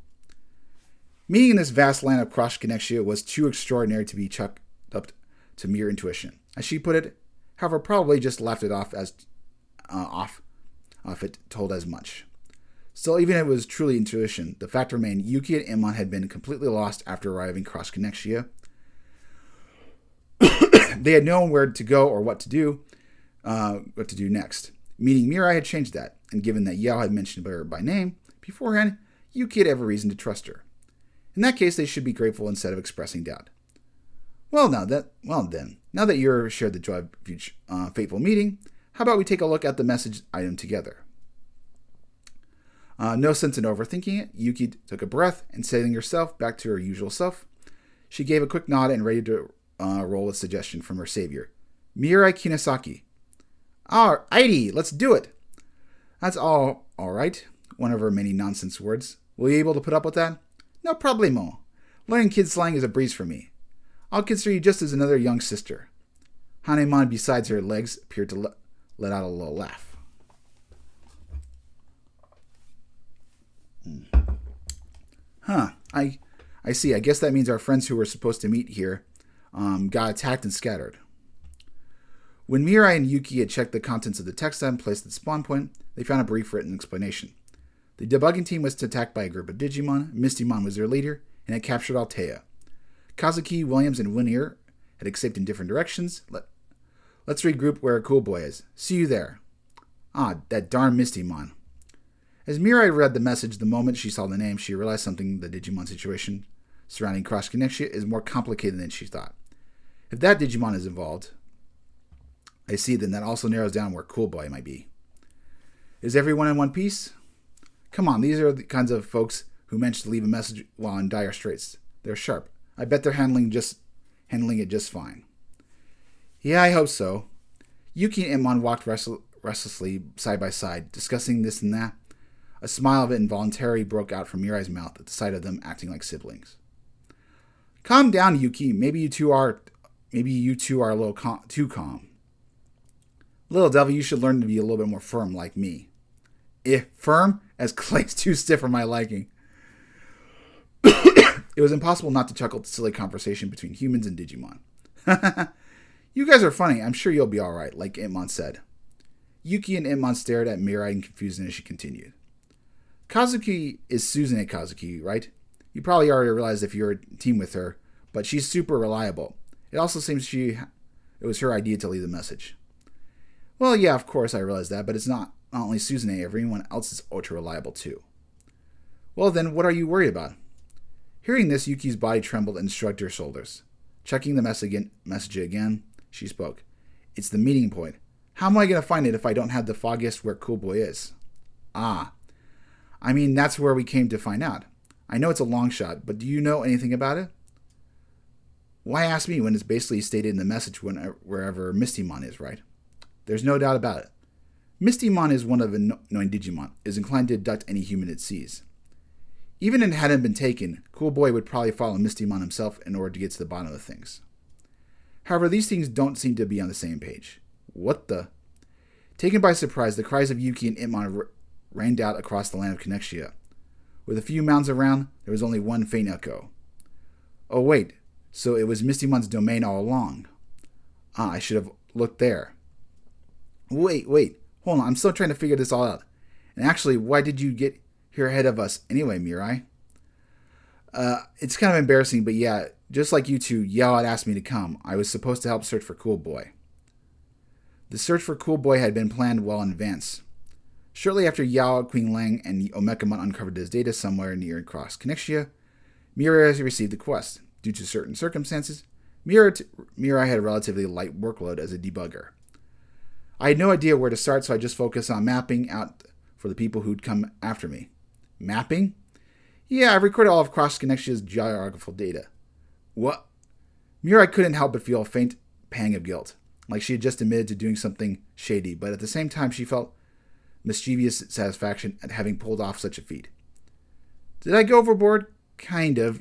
Meeting in this vast land of Cross Connexia was too extraordinary to be chucked up to mere intuition. As she put it, however, probably just laughed it off as off it told as much. Still, even if it was truly intuition, the fact remained Yuki and Itmon had been completely lost after arriving Cross Connexia. They had known where to go or what to do next. Meeting Mirai had changed that, and given that Yao had mentioned her by name beforehand, Yuki had every reason to trust her. In that case, they should be grateful instead of expressing doubt. Now that you've shared the joy of fateful meeting, how about we take a look at the message item together? No sense in overthinking it. Yuki took a breath and setting herself back to her usual self. She gave a quick nod and ready to roll a suggestion from her savior. Mirai Kinesaki. Alrighty, let's do it. That's all right. One of her many nonsense words. Will you be able to put up with that? No problemo. Learning kid slang is a breeze for me. I'll consider you just as another young sister. Hanemon, besides her legs, appeared to let out a little laugh. I see. I guess that means our friends who were supposed to meet here got attacked and scattered. When Mirai and Yuki had checked the contents of the text and placed at the spawn point, they found a brief written explanation. The debugging team was attacked by a group of Digimon, Mistymon was their leader, and had captured Altea. Kazuki, Williams, and Winnier had escaped in different directions. Let's regroup where Cool Boy is. See you there. That darn Mistymon. As Mirai read the message, the moment she saw the name, she realized something: the Digimon situation surrounding Cross Connexia is more complicated than she thought. If that Digimon is involved, I see, then that also narrows down where Cool Boy might be. Is everyone in one piece? Come on, these are the kinds of folks who managed to leave a message while in dire straits. They're sharp. I bet they're handling it just fine. Yeah, I hope so. Yuki and Itmon walked restlessly side by side, discussing this and that. A smile of it involuntarily broke out from Mirai's mouth at the sight of them acting like siblings. Calm down, Yuki. Maybe you two are a little too calm. Little devil, you should learn to be a little bit more firm like me. Firm? As Clay's too stiff for my liking. It was impossible not to chuckle at the silly conversation between humans and Digimon. You guys are funny. I'm sure you'll be alright, like Itmon said. Yuki and Itmon stared at Mirai in confusion as she continued. Kazuki is Suzune Kazuki, right? You probably already realized if you're a team with her, but she's super reliable. It also seems it was her idea to leave the message. Well, yeah, of course I realize that, but it's not only Suzune, everyone else is ultra reliable too. Well then, what are you worried about? Hearing this, Yuki's body trembled and shrugged her shoulders. Checking the message again, she spoke. It's the meeting point. How am I going to find it if I don't have the foggiest where Cool Boy is? I mean, that's where we came to find out. I know it's a long shot, but do you know anything about it? Why ask me when it's basically stated in the message wherever Mistymon is, right? There's no doubt about it. Mistymon is one of the annoying Digimon, is inclined to abduct any human it sees. Even if it hadn't been taken, Cool Boy would probably follow Mistymon himself in order to get to the bottom of things. However, these things don't seem to be on the same page. What the? Taken by surprise, the cries of Yuki and Itmon rained out across the land of Connexia. With a few mounds around, there was only one faint echo. Oh wait, so it was Mistymon's domain all along. Ah, I should have looked there. Wait. Hold on. I'm still trying to figure this all out. And actually, why did you get here ahead of us anyway, Mirai? It's kind of embarrassing, but yeah, just like you two, Yao had asked me to come. I was supposed to help search for Cool Boy. The search for Cool Boy had been planned well in advance. Shortly after Yao, Queen Lang, and Omekamon uncovered his data somewhere near Cross Connexia, Mirai received the quest. Due to certain circumstances, Mirai had a relatively light workload as a debugger. I had no idea where to start, so I just focused on mapping out for the people who'd come after me. Mapping? Yeah, I recorded all of Cross Connexia's geographical data. What? Mirai couldn't help but feel a faint pang of guilt, like she had just admitted to doing something shady, but at the same time she felt mischievous satisfaction at having pulled off such a feat. Did I go overboard? Kind of.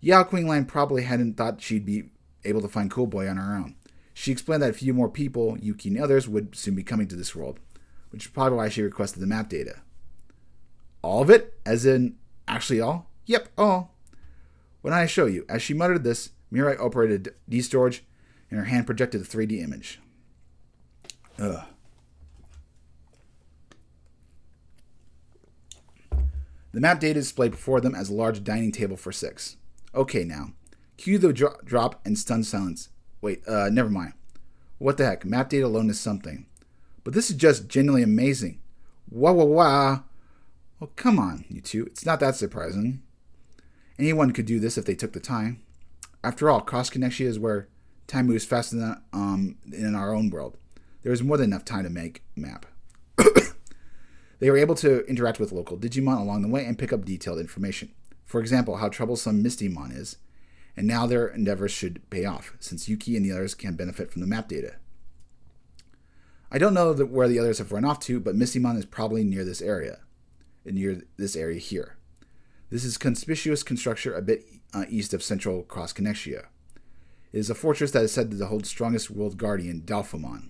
Yao Qinglan probably hadn't thought she'd be able to find Cool Boy on her own. She explained that a few more people, Yuki and others, would soon be coming to this world, which is probably why she requested the map data. All of it? As in, actually all? Yep, all. Why don't I show you? As she muttered this, Mirai operated D-storage, and her hand projected a 3D image. Ugh. The map data is displayed before them as a large dining table for 6. Okay, now. Cue the drop and stunned silence. Wait, never mind. What the heck? Map data alone is something. But this is just genuinely amazing. Wah. Oh, come on, you two. It's not that surprising. Anyone could do this if they took the time. After all, Cross Connexia is where time moves faster than in our own world. There is more than enough time to make a map. They were able to interact with local Digimon along the way and pick up detailed information. For example, how troublesome Mistymon is, and now their endeavors should pay off, since Yuki and the others can benefit from the map data. I don't know where the others have run off to, but Mistymon is probably near this area here. This is conspicuous construction a bit east of central Cross Connexia. It is a fortress that is said to hold the strongest world guardian, Dalphomon.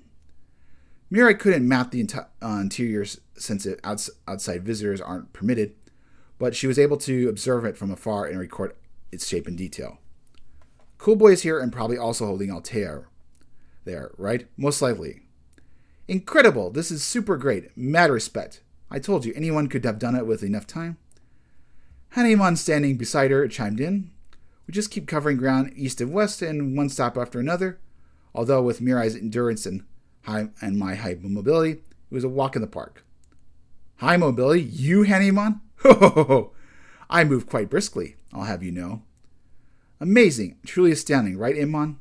Mirai couldn't map the interior since outside visitors aren't permitted, but she was able to observe it from afar and record its shape in detail. Cool Boy is here and probably also holding Altair there, right? Most likely. Incredible! This is super great. Mad respect. I told you, anyone could have done it with enough time. Hanemon, standing beside her, chimed in. We just keep covering ground east and west and one stop after another. Although with Mirai's endurance and my high mobility, it was a walk in the park. High mobility? You, Hanemon? Ho! I move quite briskly, I'll have you know. Amazing. Truly astounding, right, Immon?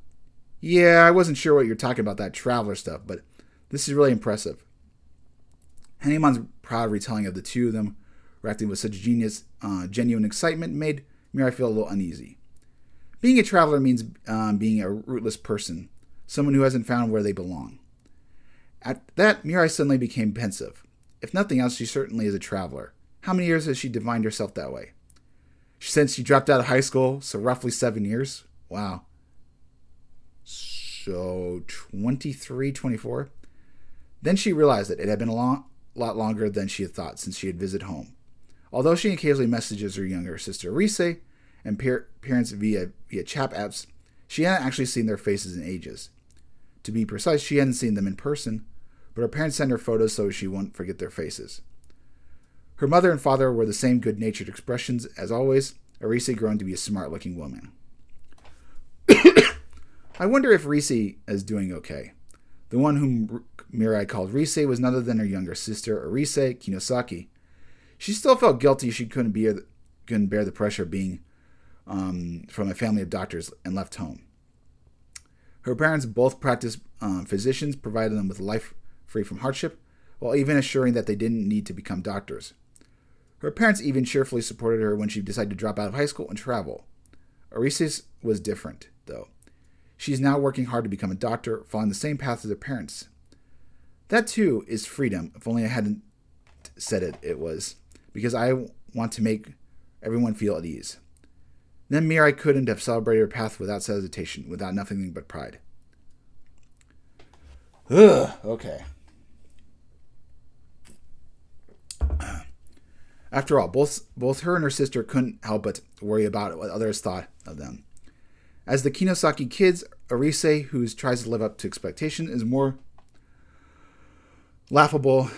Yeah, I wasn't sure what you're talking about, that traveler stuff, but this is really impressive. Hanemon's proud retelling of the two of them reacting with such genuine excitement made Mirai feel a little uneasy. Being a traveler means being a rootless person, someone who hasn't found where they belong. At that, Mirai suddenly became pensive. If nothing else, she certainly is a traveler. How many years has she defined herself that way? Since she dropped out of high school, so roughly 7 years. Wow. So 23, 24? Then she realized that it had been a lot longer than she had thought since she had visited home. Although she occasionally messages her younger sister Rise and parents via chat apps, she hadn't actually seen their faces in ages. To be precise, she hadn't seen them in person, but her parents sent her photos so she wouldn't forget their faces. Her mother and father were the same good-natured expressions as always, Rise growing to be a smart-looking woman. I wonder if Rise is doing okay. The one whom Mirai called Rise was none other than her younger sister, Rise Kinosaki. She still felt guilty she couldn't bear the pressure of being from a family of doctors and left home. Her parents both practiced physicians, provided them with a life free from hardship, while even assuring that they didn't need to become doctors. Her parents even cheerfully supported her when she decided to drop out of high school and travel. Arisis was different, though. She's now working hard to become a doctor, following the same path as her parents. That, too, is freedom. If only I hadn't said it was. Because I want to make everyone feel at ease. Then Mirai couldn't have celebrated her path without hesitation, without nothing but pride. Ugh, okay. After all, both her and her sister couldn't help but worry about what others thought of them. As the Kinosaki kids, Arise, who tries to live up to expectation, is more laudable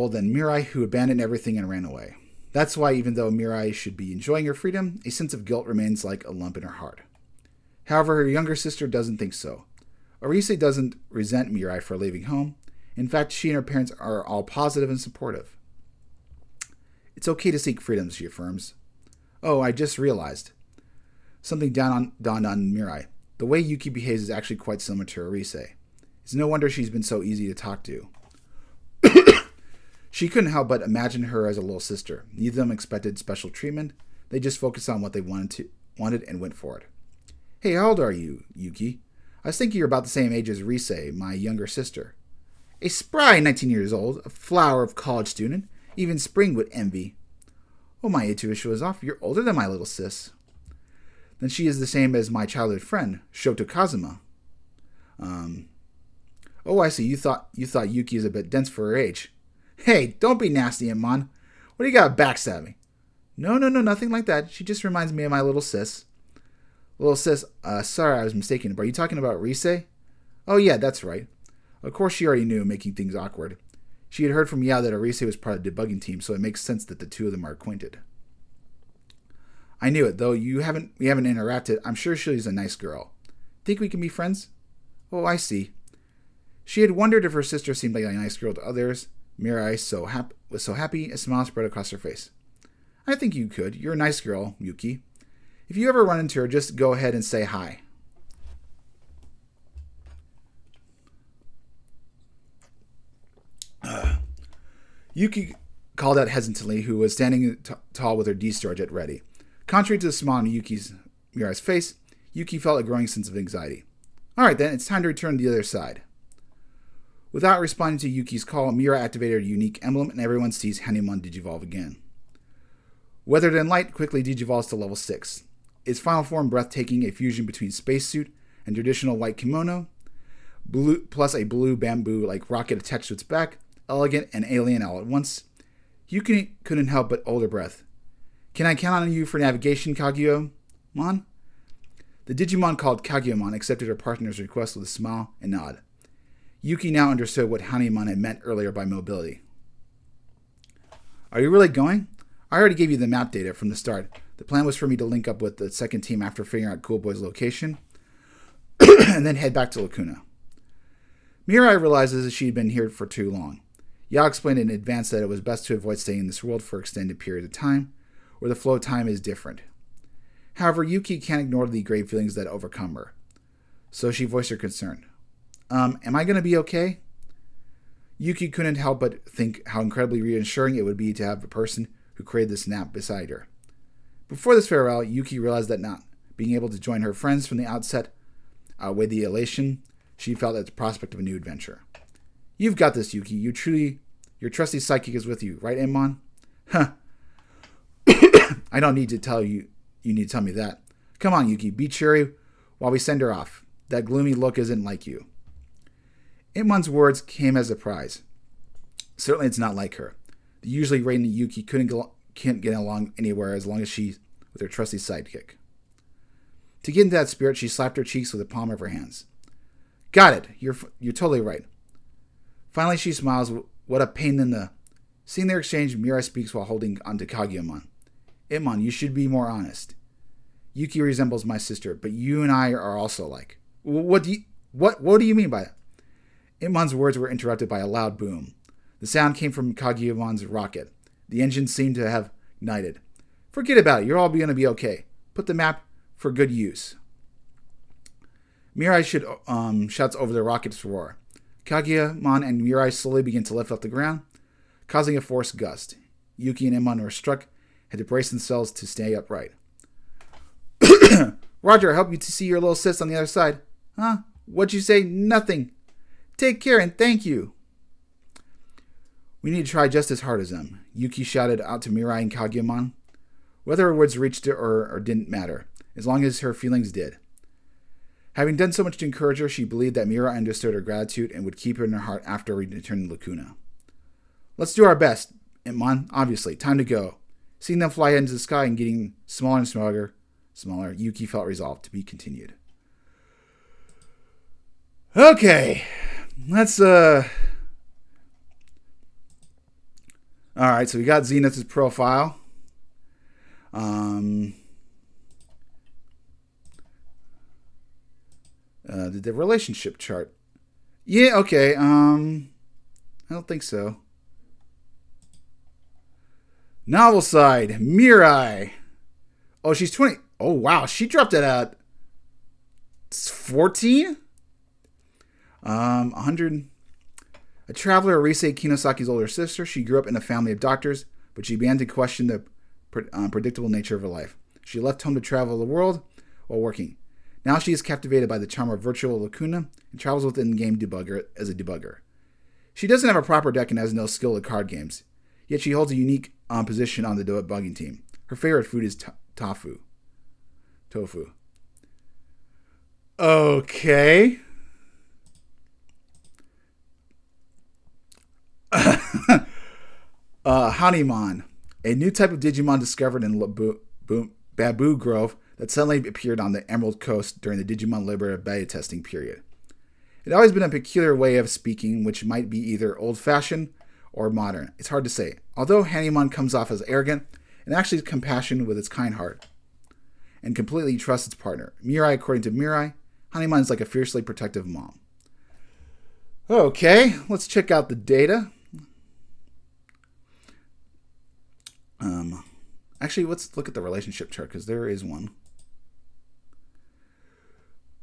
than Mirai, who abandoned everything and ran away. That's why, even though Mirai should be enjoying her freedom, a sense of guilt remains like a lump in her heart. However, her younger sister doesn't think so. Arise doesn't resent Mirai for leaving home. In fact, she and her parents are all positive and supportive. It's okay to seek freedom, she affirms. Oh, I just realized. Something dawned on Mirai. The way Yuki behaves is actually quite similar to Arise. It's no wonder she's been so easy to talk to. She couldn't help but imagine her as a little sister. Neither of them expected special treatment. They just focused on what they wanted and went for it. Hey, how old are you, Yuki? I was thinking you're about the same age as Rise, my younger sister. A spry 19 years old, a flower of college student. Even Spring would envy. Oh, my intuition was off. You're older than my little sis. Then she is the same as my childhood friend, Shoto Kazuma. Oh, I see. You thought Yuki is a bit dense for her age. Hey, don't be nasty, Imon. What do you got backstabbing? No, nothing like that. She just reminds me of my little sis. Little sis, sorry, I was mistaken. But are you talking about Rise? Oh, yeah, that's right. Of course she already knew, making things awkward. She had heard from Yao that Arise was part of the debugging team, so it makes sense that the two of them are acquainted. I knew it, though we haven't interacted. I'm sure she's a nice girl. Think we can be friends? Oh, I see. She had wondered if her sister seemed like a nice girl to others. Mirai was so happy, a smile spread across her face. I think you could. You're a nice girl, Yuki. If you ever run into her, just go ahead and say hi. Yuki called out hesitantly, who was standing tall with her D-storage at ready. Contrary to the smile on Mirai's face, Yuki felt a growing sense of anxiety. All right, then, it's time to return to the other side. Without responding to Yuki's call, Mirai activated a unique emblem, and everyone sees Hanimon digivolve again. Weathered in light, quickly digivolves to level 6. Its final form breathtaking, a fusion between spacesuit and traditional white kimono, plus a blue bamboo-like rocket attached to its back, elegant and alien all at once. Yuki couldn't help but hold her breath. Can I count on you for navigation, Kaguya-mon? The Digimon called Kaguya-mon accepted her partner's request with a smile and nod. Yuki now understood what Hanimon had meant earlier by mobility. Are you really going? I already gave you the map data from the start. The plan was for me to link up with the second team after figuring out Cool Boy's location, and then head back to Lacuna. Mirai realizes that she had been here for too long. Yao explained in advance that it was best to avoid staying in this world for extended periods of time, where the flow of time is different. However, Yuki can't ignore the grave feelings that overcome her, so she voiced her concern. Am I going to be okay? Yuki couldn't help but think how incredibly reassuring it would be to have a person who created this nap beside her. Before this farewell, Yuki realized that not being able to join her friends from the outset outweighed the elation she felt at the prospect of a new adventure. You've got this, Yuki. Your trusty psychic is with you, right, Imon? Huh. I don't need to tell you. You need to tell me that. Come on, Yuki. Be cheery while we send her off. That gloomy look isn't like you. Imon's words came as a surprise. Certainly it's not like her. The usually radiant Yuki can't get along anywhere as long as she's with her trusty sidekick. To get into that spirit, she slapped her cheeks with the palm of her hands. Got it. You're totally right. Finally, she smiles. What a pain in the... Seeing their exchange, Mirai speaks while holding onto Kaguya-mon. Imon, you should be more honest. Yuki resembles my sister, but you and I are also alike. What do you mean by that? Imon's words were interrupted by a loud boom. The sound came from Kaguya-mon's rocket. The engine seemed to have ignited. Forget about it. You're all going to be okay. Put the map for good use. Mirai shouts over the rocket's roar. Kaguya-mon and Mirai slowly begin to lift off the ground, causing a forced gust. Yuki and Imon were struck, had to brace themselves to stay upright. Roger, I help you to see your little sis on the other side. Huh? What'd you say? Nothing. Take care and thank you. We need to try just as hard as them, Yuki shouted out to Mirai and Kaguya-mon. Whether her words reached her or didn't matter, as long as her feelings did. Having done so much to encourage her, she believed that Mirai understood her gratitude and would keep her in her heart after returning to Lacuna. Let's do our best, Imon. Obviously, time to go. Seeing them fly into the sky and getting smaller and smaller, Yuki felt resolved to be continued. Okay. Let's Alright, so we got Zenith's profile. The relationship chart. Yeah, okay. I don't think so. Novel side, Mirai. Oh, she's 20. Oh, wow. She dropped it at 14? 100. A traveler, Arise Kinosaki's older sister. She grew up in a family of doctors, but she began to question the predictable nature of her life. She left home to travel the world while working. Now she is captivated by the charm of virtual Lacuna and travels with in-game debugger as a debugger. She doesn't have a proper deck and has no skill at card games, yet she holds a unique position on the debugging team. Her favorite food is tofu. Okay. Hanimon, a new type of Digimon discovered in Bamboo Grove that suddenly appeared on the Emerald Coast during the Digimon Liberator beta testing period. It had always been a peculiar way of speaking, which might be either old-fashioned or modern. It's hard to say. Although Hanimon comes off as arrogant and actually is compassionate with its kind heart and completely trusts its partner. Mirai, according to Mirai, Hanimon is like a fiercely protective mom. Okay, let's check out the data. Actually, let's look at the relationship chart because there is one.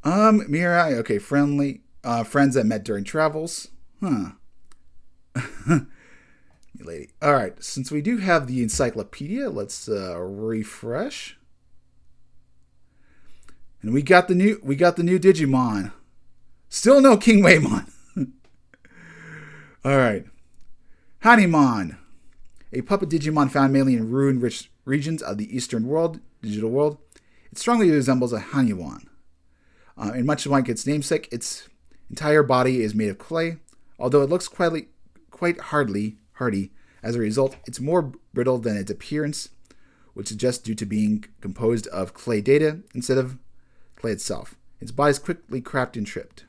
Mirai, okay, friendly, friends that met during travels. Lady. All right, since we do have the encyclopedia, let's refresh. And we got the new Digimon. Still no King Waymon. All right. Hanimon, a puppet Digimon found mainly in ruin-rich regions of the Eastern world, digital world. It strongly resembles a Hanimon. And much like its namesake, its entire body is made of clay. Although it looks quite hardy. As a result, it's more brittle than its appearance, which is just due to being composed of clay data instead of clay itself. Its body is quickly cracked and tripped.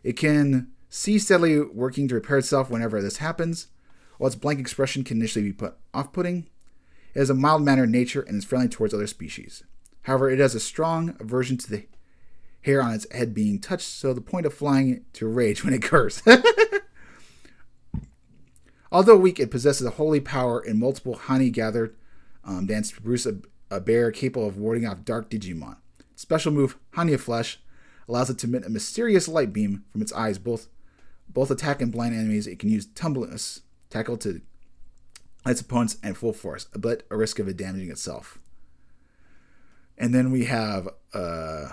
It can see steadily working to repair itself whenever this happens, while its blank expression can initially be off-putting. It has a mild-mannered nature and is friendly towards other species. However, it has a strong aversion to the hair on its head being touched, so the point of flying to rage when it occurs. Although weak, it possesses a holy power and multiple honey-gathered dance to produce a bear capable of warding off dark Digimon. Special move, Hanya Flesh, allows it to emit a mysterious light beam from its eyes, both attack and blind enemies. It can use Tumbleness tackle to its opponents at full force, but a risk of it damaging itself. And then we have, I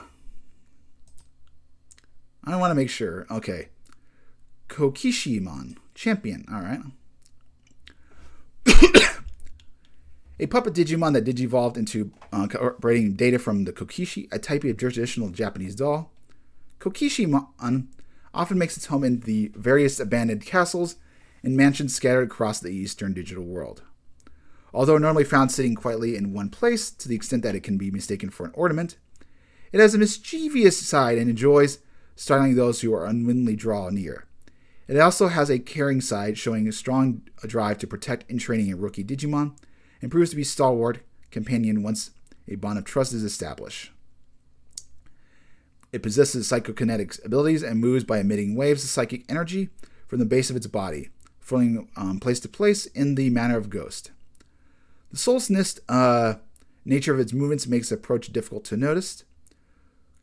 want to make sure. Okay. Kokishimon, champion. All right. A puppet Digimon that digivolved into incorporating data from the Kokishi, a type of traditional Japanese doll. Kokishimon often makes its home in the various abandoned castles and mansions scattered across the eastern digital world. Although normally found sitting quietly in one place to the extent that it can be mistaken for an ornament, it has a mischievous side and enjoys startling those who are unwittingly draw near. It also has a caring side, showing a strong drive to protect and training a rookie Digimon, and proves to be a stalwart companion once a bond of trust is established. It possesses psychokinetic abilities and moves by emitting waves of psychic energy from the base of its body, flowing place to place in the manner of ghost. The soul's nest nature of its movements makes the approach difficult to notice.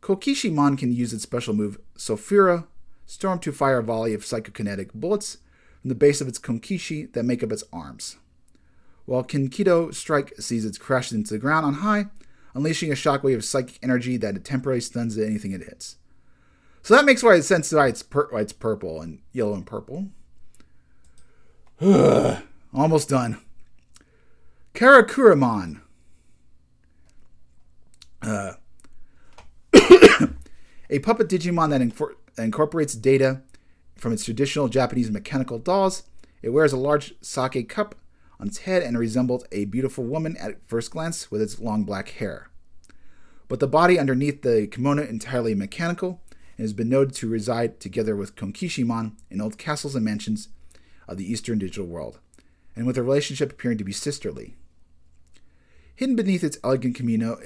Kokishimon can use its special move, Sophira Storm, to fire a volley of psychokinetic bullets from the base of its konkishi that make up its arms, while Kinkido Strike sees it crash into the ground on high, unleashing a shockwave of psychic energy that temporarily stuns anything it hits. So that makes why it's purple and yellow and purple. Almost done. Karakuramon. A puppet Digimon that incorporates data from its traditional Japanese mechanical dolls. It wears a large sake cup on its head and resembles a beautiful woman at first glance with its long black hair. But the body underneath the kimono entirely mechanical, and has been noted to reside together with Konkishimon in old castles and mansions of the Eastern digital world, and with a relationship appearing to be sisterly. Hidden beneath its elegant camino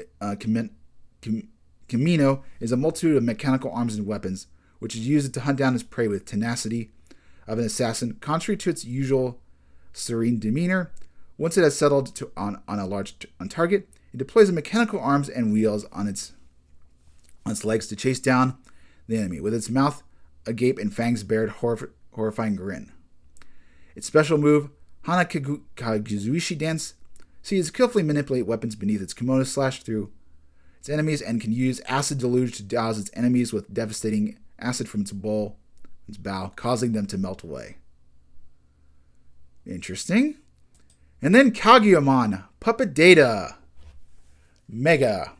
is a multitude of mechanical arms and weapons, which is used to hunt down its prey with tenacity of an assassin. Contrary to its usual serene demeanor, once it has settled on a large target, it deploys mechanical arms and wheels on its legs to chase down the enemy, with its mouth agape and fangs bared horrifying grin. Its special move, Hana Kaguzuishi Dance, sees it skillfully manipulate weapons beneath its kimono, slash through its enemies, and can use acid deluge to douse its enemies with devastating acid from its bow, causing them to melt away. Interesting. And then Kaguya-mon, Puppet Data, Mega.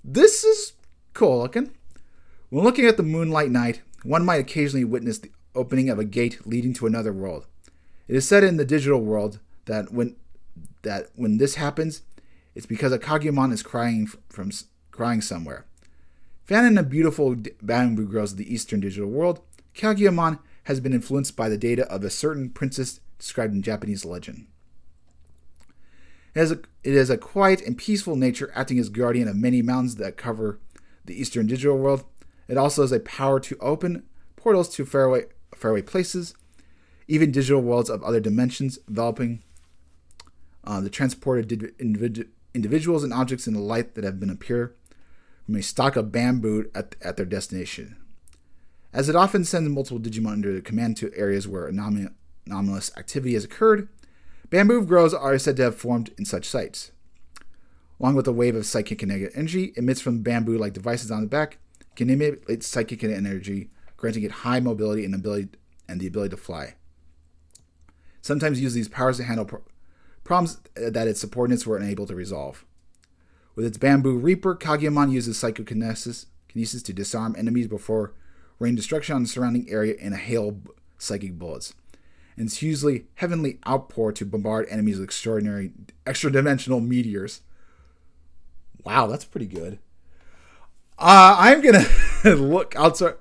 This is cool looking. When looking at the Moonlight Night, one might occasionally witness the opening of a gate leading to another world. It is said in the digital world that when this happens, it's because a Kaguya-mon is crying somewhere. Found in the beautiful bamboo groves of the Eastern digital world, Kaguya-mon has been influenced by the data of a certain princess described in Japanese legend. It has a quiet and peaceful nature, acting as guardian of many mountains that cover the Eastern digital world. It also has a power to open portals to faraway places, even digital worlds of other dimensions, enveloping the transported individuals and objects in the light that have been appear from a stalk of bamboo at their destination. As it often sends multiple Digimon under the command to areas where anomalous activity has occurred, bamboo groves are said to have formed in such sites. Along with a wave of psychic kinetic energy emits from bamboo-like devices on the back, can emit psychic kinetic energy, granting it high mobility and the ability to fly. Sometimes use these powers to handle problems that its subordinates were unable to resolve. With its bamboo reaper, Kaguya-mon uses psychokinesis to disarm enemies before rain destruction on the surrounding area in a hail of psychic bullets, and its usually heavenly outpour to bombard enemies with extraordinary extra-dimensional meteors. Wow, that's pretty good. I'm gonna look outside.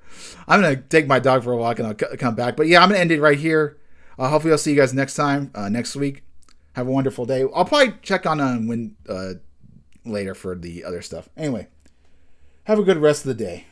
I'm gonna take my dog for a walk and I'll come back. But yeah, I'm gonna end it right here. Hopefully, I'll see you guys next time, next week. Have a wonderful day. I'll probably check on when later for the other stuff. Anyway, have a good rest of the day.